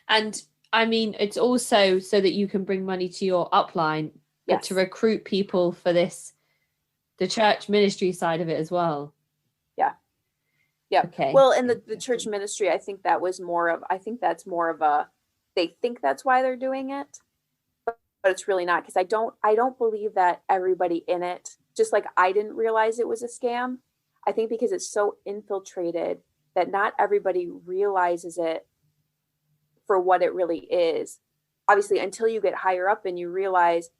And I mean, it's also so that you can bring money to your upline, but Yes. to recruit people for the church ministry side of it as well. Yeah. Okay. Well, in the church ministry, I think that's more of they think that's why they're doing it, but it's really not, because I don't believe that everybody in it, just like I didn't realize it was a scam. I think because it's so infiltrated that not everybody realizes it for what it really is. Obviously, until you get higher up and you realize,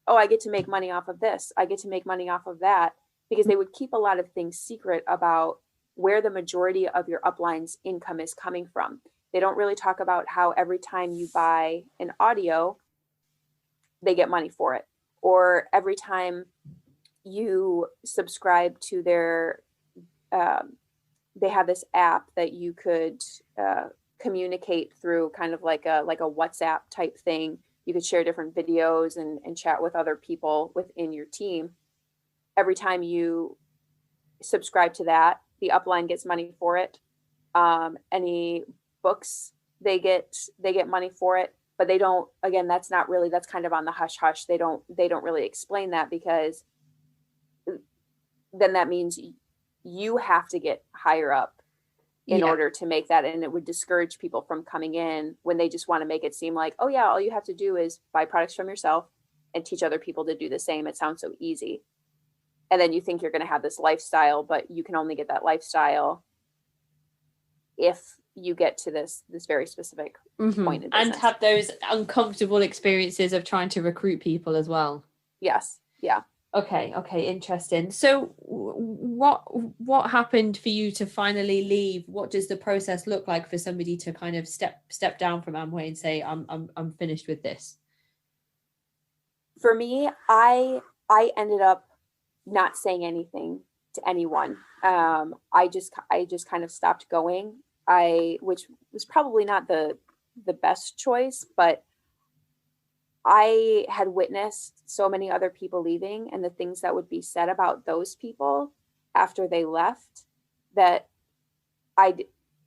oh, I get to make money off of this, I get to make money off of that, because they would keep a lot of things secret about where the majority of your upline's income is coming from. They don't really talk about how every time you buy an audio, they get money for it. Or every time you subscribe to their, they have this app that you could communicate through, kind of like a WhatsApp type thing. You could share different videos and chat with other people within your team. Every time you subscribe to that, the upline gets money for it. Any books, they get money for it, but they don't, again, that's kind of on the hush hush. They don't really explain that, because then that means you have to get higher up in order to make that. And it would discourage people from coming in when they just want to make it seem like, oh yeah, all you have to do is buy products from yourself and teach other people to do the same. It sounds so easy. And then you think you're going to have this lifestyle, but you can only get that lifestyle if you get to this very specific point in business. And have those uncomfortable experiences of trying to recruit people as well. Yes. Yeah. Okay. Interesting. So what happened for you to finally leave? What does the process look like for somebody to kind of step down from Amway and say, I'm finished with this? For me, I ended up not saying anything to anyone. I just kind of stopped going. Which was probably not the best choice, but I had witnessed so many other people leaving, and the things that would be said about those people after they left, that I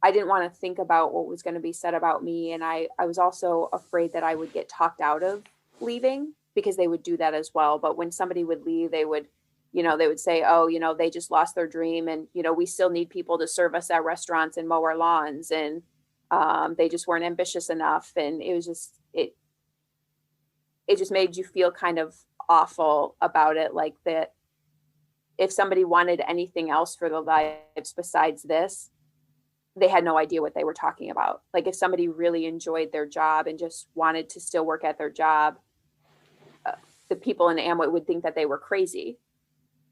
I didn't want to think about what was going to be said about me. And I was also afraid that I would get talked out of leaving, because they would do that as well. But when somebody would leave, they would say, oh, they just lost their dream. And, we still need people to serve us at restaurants and mow our lawns. And they just weren't ambitious enough. And it was just, it just made you feel kind of awful about it. Like that if somebody wanted anything else for their lives besides this, they had no idea what they were talking about. Like if somebody really enjoyed their job and just wanted to still work at their job, the people in Amway would think that they were crazy.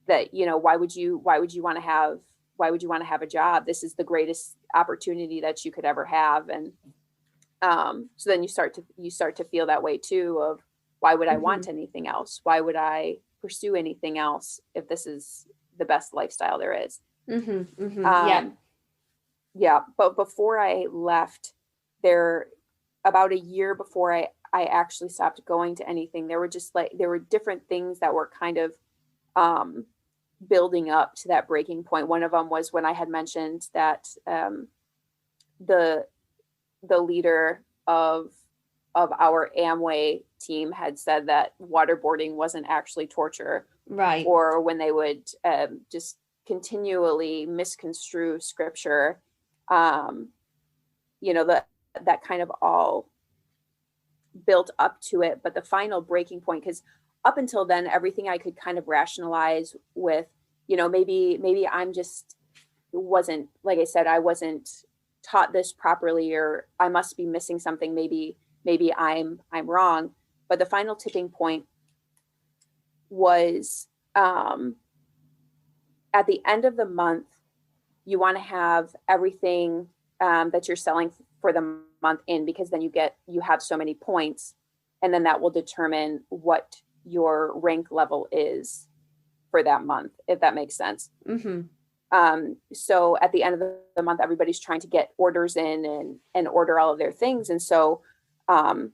That, why would you want to have a job? This is the greatest opportunity that you could ever have. And so then you start to feel that way too, of why would I want anything else? Why would I pursue anything else if this is the best lifestyle there is? Yeah. But before I left there, about a year before I actually stopped going to anything, there were different things that were kind of building up to that breaking point. One of them was when I had mentioned that the leader of our Amway team had said that waterboarding wasn't actually torture. Right. Or when they would just continually misconstrue scripture. That kind of all built up to it. But the final breaking point, because up until then, everything I could kind of rationalize with, maybe I'm just wasn't, like I said, I wasn't taught this properly, or I must be missing something. Maybe I'm wrong. But the final tipping point was at the end of the month, you want to have everything that you're selling for the month in, because then you have so many points, and then that will determine what your rank level is for that month, if that makes sense. So at the end of the month, everybody's trying to get orders in and order all of their things. And so my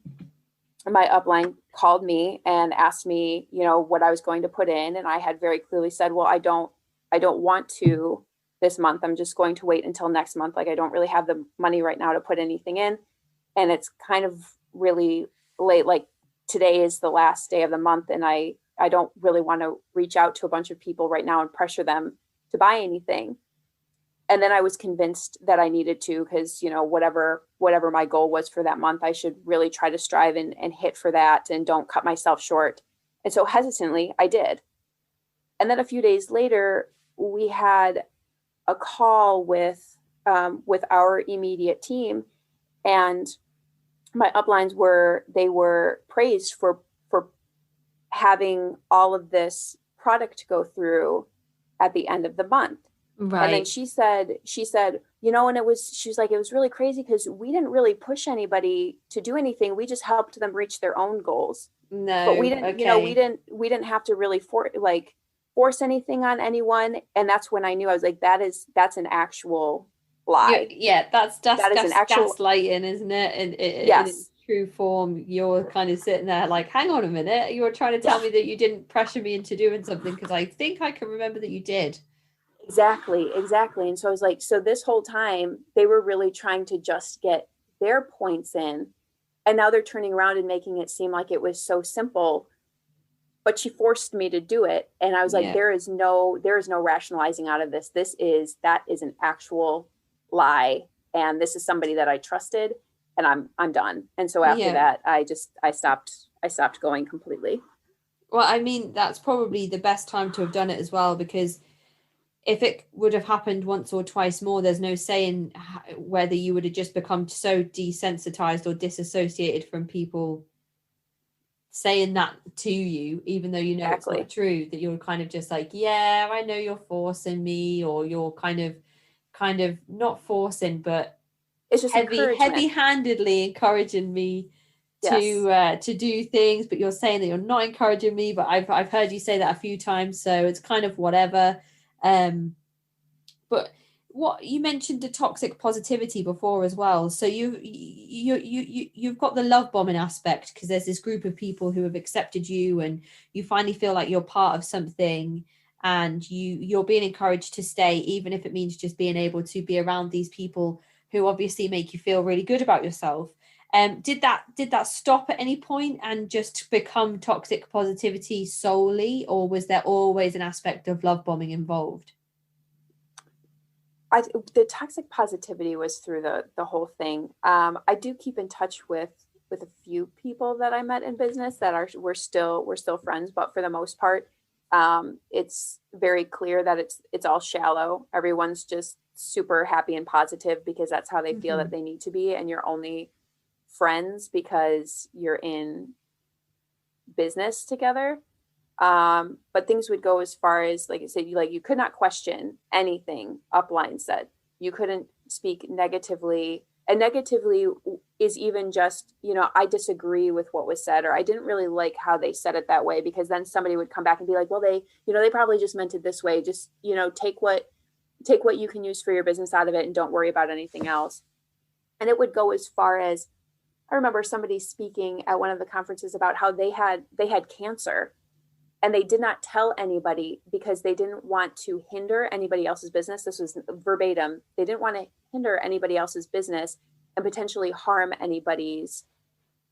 upline called me and asked me, what I was going to put in. And I had very clearly said, well, I don't want to this month. I'm just going to wait until next month. Like I don't really have the money right now to put anything in. And it's kind of really late. Like today is the last day of the month. And I don't really want to reach out to a bunch of people right now and pressure them to buy anything. And then I was convinced that I needed to, because, whatever my goal was for that month, I should really try to strive and hit for that and don't cut myself short. And so hesitantly I did. And then a few days later, we had a call with our immediate team, and my uplines were praised for having all of this product go through at the end of the month. Right. And then she said, and she was like, it was really crazy because we didn't really push anybody to do anything. We just helped them reach their own goals. No, but we didn't, we didn't have to really force anything on anyone. And that's when I knew, I was like, that's an actual lie. Yeah. That's an actual gaslighting, isn't it? And yes. In its true form, you're kind of sitting there like, hang on a minute. You were trying to tell me that you didn't pressure me into doing something, because I think I can remember that you did. Exactly. And so I was like, so this whole time they were really trying to just get their points in. And now they're turning around and making it seem like it was so simple, but she forced me to do it. And I was like, there is no rationalizing out of this. That is an actual lie. And this is somebody that I trusted, and I'm done. And so after that, I stopped going completely. Well, I mean, that's probably the best time to have done it as well, because if it would have happened once or twice more, there's no saying whether you would have just become so desensitized or disassociated from people saying that to you, even though it's not true, that you're kind of just like, yeah, I know you're forcing me, or you're kind of not forcing, but it's just heavy-handedly encouraging me to do things. But you're saying that you're not encouraging me, but I've heard you say that a few times, so it's kind of whatever. But what you mentioned, the toxic positivity before as well. So you've got the love bombing aspect, because there's this group of people who have accepted you, and you finally feel like you're part of something, and you're being encouraged to stay, even if it means just being able to be around these people who obviously make you feel really good about yourself. Did that stop at any point and just become toxic positivity solely, or was there always an aspect of love bombing involved? The toxic positivity was through the whole thing. I do keep in touch with a few people that I met in business that we're still friends, but for the most part, it's very clear that it's all shallow. Everyone's just super happy and positive because that's how they feel that they need to be, and you're only friends because you're in business together. But things would go as far as, like I said, you could not question anything upline said. You couldn't speak negatively, and negatively is even just, I disagree with what was said, or I didn't really like how they said it that way, because then somebody would come back and be like, well, they probably just meant it this way. Just, take what you can use for your business out of it and don't worry about anything else. And it would go as far as, I remember somebody speaking at one of the conferences about how they had cancer, and they did not tell anybody because they didn't want to hinder anybody else's business. This was verbatim. They didn't want to hinder anybody else's business and potentially harm anybody's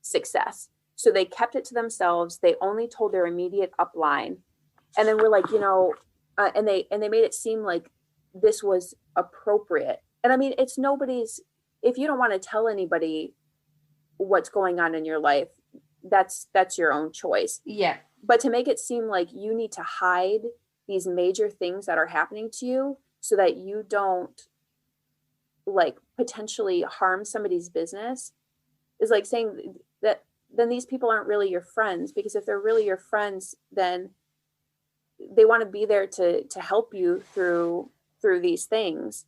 success. So they kept it to themselves. They only told their immediate upline. And then we're like, and they made it seem like this was appropriate. And I mean, it's nobody's, if you don't want to tell anybody what's going on in your life, that's your own choice. Yeah. But to make it seem like you need to hide these major things that are happening to you so that you don't potentially harm somebody's business is like saying that then these people aren't really your friends, because if they're really your friends, then they want to be there to help you through these things.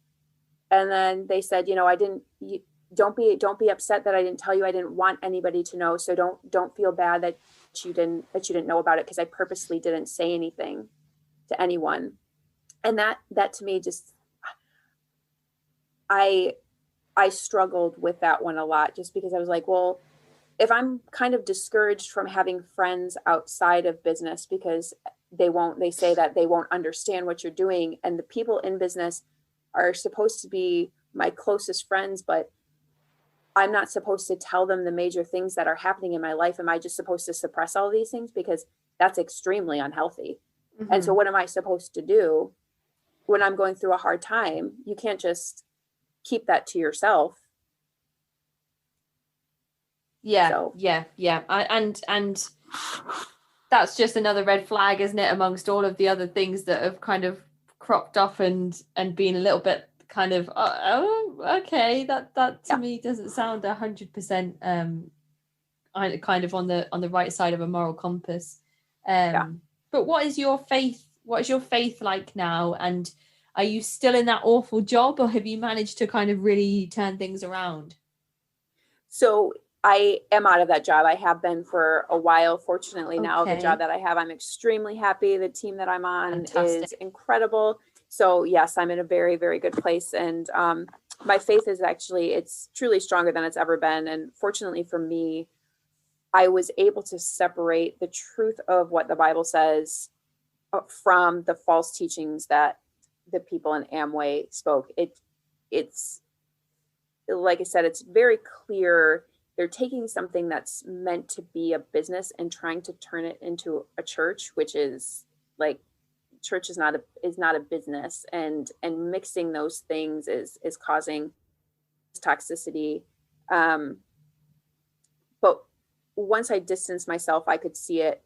And then they said, don't be upset that I didn't tell you. I didn't want anybody to know. So don't feel bad that you didn't know about it, because I purposely didn't say anything to anyone. And that to me, just, I struggled with that one a lot, just because I was like, well, if I'm kind of discouraged from having friends outside of business because they say that they won't understand what you're doing, and the people in business are supposed to be my closest friends, but I'm not supposed to tell them the major things that are happening in my life. Am I just supposed to suppress all these things? Because that's extremely unhealthy. Mm-hmm. And so what am I supposed to do when I'm going through a hard time? You can't just keep that to yourself. Yeah. So. Yeah. And that's just another red flag, isn't it? Amongst all of the other things that have kind of cropped up and been a little bit kind of, okay, that to me doesn't sound 100% kind of on the right side of a moral compass. But what is your faith like now? And are you still in that awful job, or have you managed to kind of really turn things around? So I am out of that job. I have been for a while. Fortunately, now the job that I have, I'm extremely happy. The team that I'm on is incredible. So yes, I'm in a very, very good place. And my faith is it's truly stronger than it's ever been. And fortunately for me, I was able to separate the truth of what the Bible says from the false teachings that the people in Amway spoke. It's like I said, it's very clear. They're taking something that's meant to be a business and trying to turn it into a church, which is like, church is not a business, and mixing those things is causing toxicity. But once I distanced myself, I could see it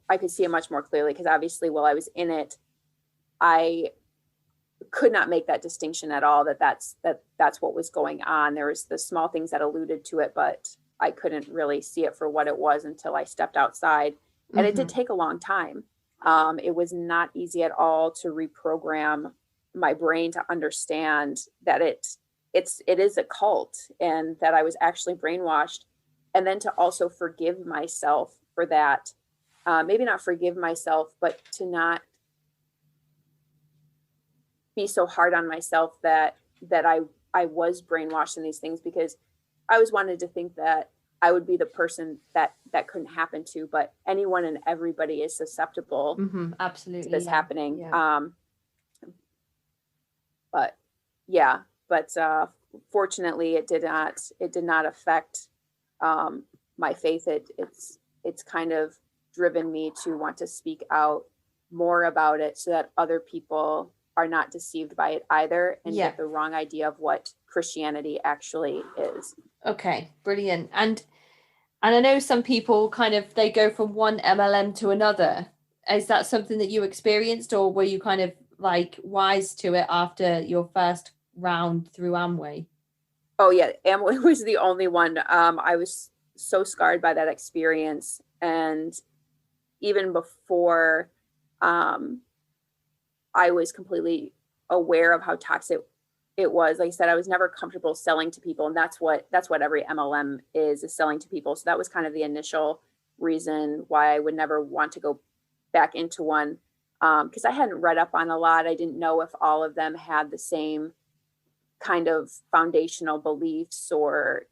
much more clearly, because obviously while I was in it, I could not make that distinction at all, that's what was going on. There was the small things that alluded to it, but I couldn't really see it for what it was until I stepped outside. And it did take a long time. It was not easy at all to reprogram my brain to understand that it is a cult, and that I was actually brainwashed. And then to also forgive myself for that. Maybe not forgive myself, but to not be so hard on myself that I was brainwashed in these things, because I always wanted to think that I would be the person that couldn't happen to, but anyone and everybody is susceptible absolutely to this happening. Yeah. But fortunately it did not affect my faith. It's kind of driven me to want to speak out more about it so that other people are not deceived by it either and get the wrong idea of what Christianity actually is. Okay, brilliant. And I know some people kind of, they go from one MLM to another. Is that something that you experienced, or were you kind of like wise to it after your first round through Amway? Oh yeah, Amway was the only one. I was so scarred by that experience. And even before I was completely aware of how toxic it was, like I said, I was never comfortable selling to people. And that's what every MLM is selling to people. So that was kind of the initial reason why I would never want to go back into one. Because I hadn't read up on a lot. I didn't know if all of them had the same kind of foundational beliefs or,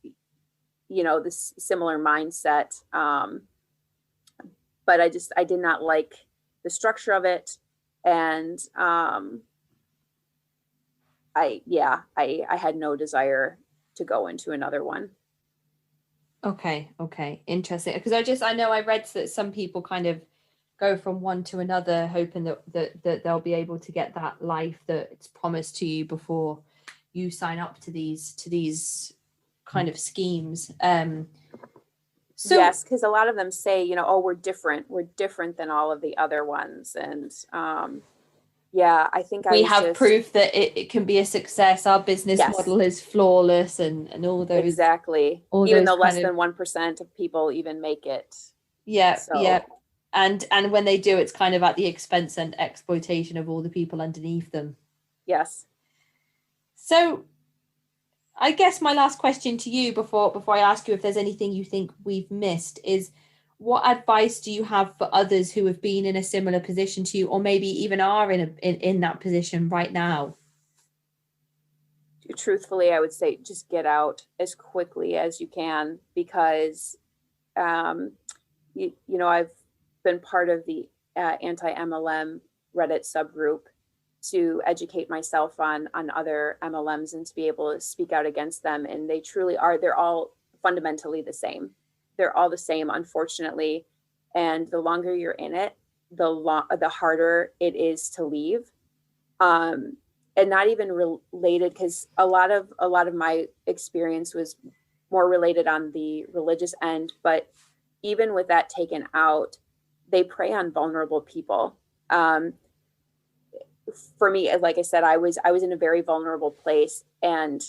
this similar mindset. But I did not like the structure of it. And I had no desire to go into another one. Okay. Interesting. Because I know I read that some people kind of go from one to another, hoping that they'll be able to get that life that's promised to you before you sign up to these kind of schemes. So yes, because a lot of them say, we're different than all of the other ones. And I think we have proof that it can be a success. Our business model is flawless and all those. Exactly. Even though less than 1% of people even make it. Yeah. And when they do, it's kind of at the expense and exploitation of all the people underneath them. Yes. So I guess my last question to you before I ask you if there's anything you think we've missed is, what advice do you have for others who have been in a similar position to you, or maybe even are in that position right now? Truthfully, I would say just get out as quickly as you can, because I've been part of the anti-MLM Reddit subgroup to educate myself on other MLMs and to be able to speak out against them. And they truly are, they're all fundamentally the same. They're all the same, unfortunately. And the longer you're in it, the harder it is to leave. And not even related, because a lot of my experience was more related on the religious end. But even with that taken out, they prey on vulnerable people. For me, like I said, I was in a very vulnerable place, and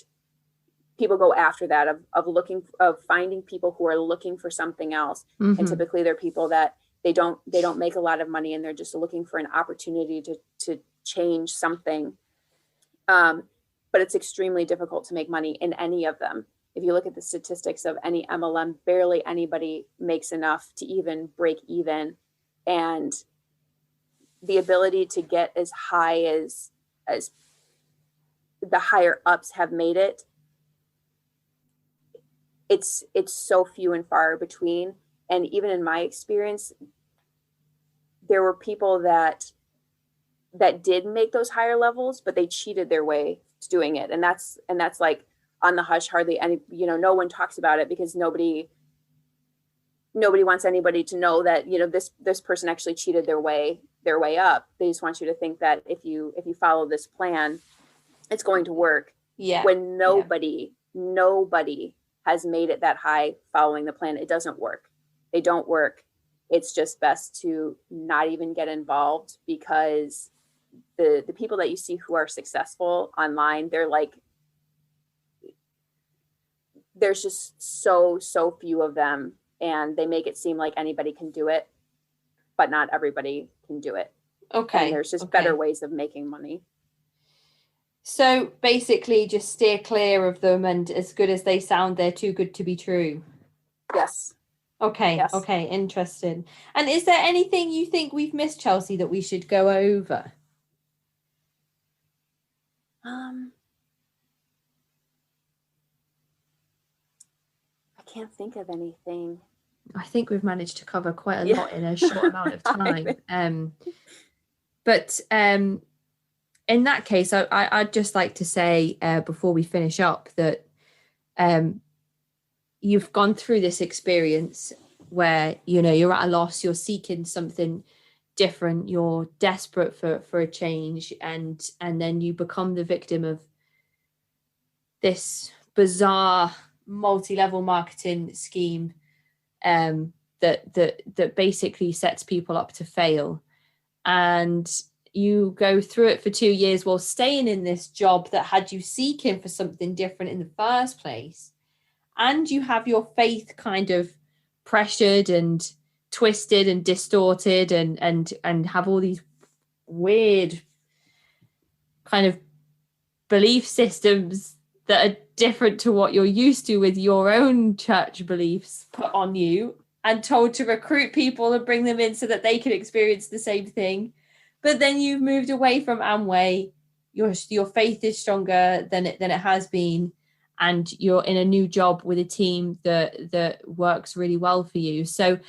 people go after that of finding people who are looking for something else. Mm-hmm. And typically they're people that they don't make a lot of money, and they're just looking for an opportunity to change something. But it's extremely difficult to make money in any of them. If you look at the statistics of any MLM, barely anybody makes enough to even break even. And the ability to get as high as the higher ups have made it, it's so few and far between. And even in my experience, there were people that did make those higher levels, but they cheated their way to doing it. And that's like on the hush, hardly any, no one talks about it, because nobody wants anybody to know that, this person actually cheated their way up. They just want you to think that if you follow this plan, it's going to work. Yeah. When nobody has made it that high following the plan, it doesn't work. They don't work. It's just best to not even get involved, because the people that you see who are successful online, they're like, there's just so few of them, and they make it seem like anybody can do it, but not everybody can do it. Okay. And there's just better ways of making money. So basically just steer clear of them, and as good as they sound, they're too good to be true. Yes. Okay. Yes. Okay. Interesting. And is there anything you think we've missed, Chelsea, that we should go over? I can't think of anything. I think we've managed to cover quite a lot in a short amount of time. But in that case, I'd just like to say before we finish up that you've gone through this experience where, you know, you're at a loss, you're seeking something different, you're desperate for a change, and then you become the victim of this bizarre multi-level marketing scheme that basically sets people up to fail. And you go through it for 2 years while staying in this job that had you seeking for something different in the first place. And you have your faith kind of pressured and twisted and distorted and have all these weird kind of belief systems that are different to what you're used to with your own church beliefs put on you, and told to recruit people and bring them in so that they can experience the same thing. But then you've moved away from Amway. Your faith is stronger than it has been, and you're in a new job with a team that works really well for you. So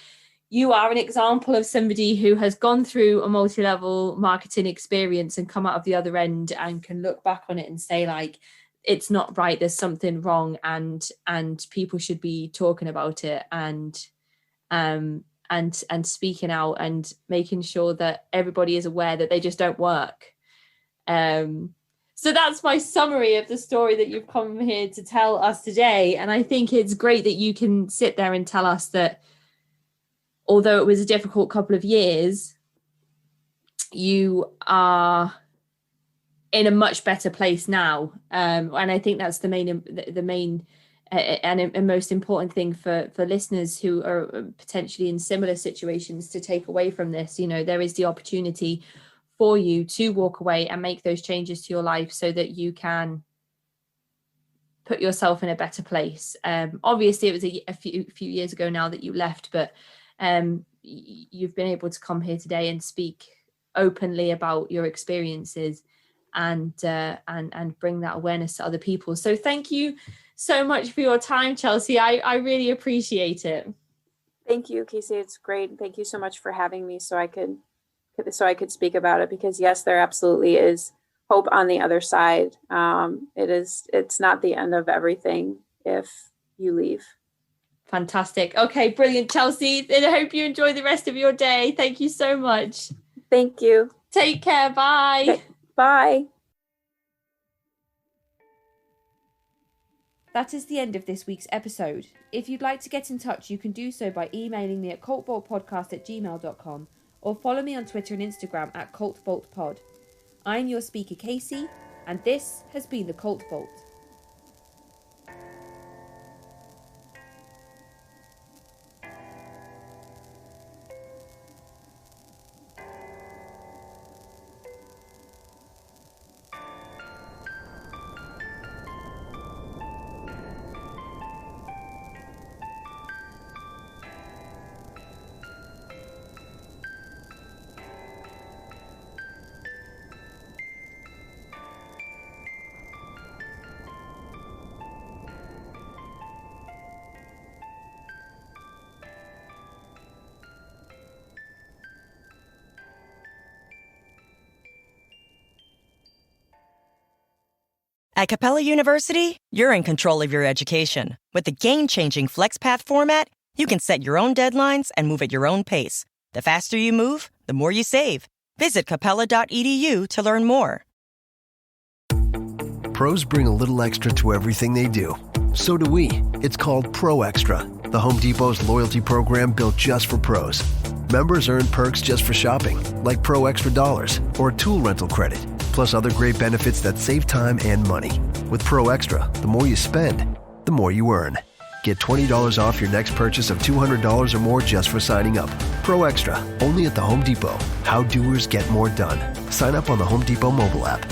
you are an example of somebody who has gone through a multi-level marketing experience and come out of the other end and can look back on it and say, like, it's not right, there's something wrong, and people should be talking about it and speaking out and making sure that everybody is aware that they just don't work. So that's my summary of the story that you've come here to tell us today. And I think it's great that you can sit there and tell us that although it was a difficult couple of years, you are in a much better place now. And I think that's the main and most important thing for listeners who are potentially in similar situations to take away from this. You know, there is the opportunity for you to walk away and make those changes to your life so that you can put yourself in a better place. Obviously, it was a few years ago now that you left, but you've been able to come here today and speak openly about your experiences and bring that awareness to other people. So thank you so much for your time, Chelsea. I really appreciate it. Thank you, Casey. It's great. Thank you so much for having me so I could speak about it, because yes, there absolutely is hope on the other side. It's not the end of everything if you leave. Fantastic. Okay, brilliant, Chelsea. And I hope you enjoy the rest of your day. Thank you so much. Thank you. Take care. Bye. Okay. Bye. That is the end of this week's episode. If you'd like to get in touch, you can do so by emailing me at cultvaultpodcast@gmail.com or follow me on Twitter and Instagram at cultvaultpod. I'm your speaker, Casey, and this has been the Cult Vault. At Capella University, you're in control of your education. With the game-changing FlexPath format, you can set your own deadlines and move at your own pace. The faster you move, the more you save. Visit capella.edu to learn more. Pros bring a little extra to everything they do. So do we. It's called Pro Extra, the Home Depot's loyalty program built just for pros. Members earn perks just for shopping, like Pro Extra dollars or tool rental credit, plus other great benefits that save time and money. With Pro Extra, the more you spend, the more you earn. Get $20 off your next purchase of $200 or more just for signing up. Pro Extra, only at the Home Depot. How doers get more done. Sign up on the Home Depot mobile app.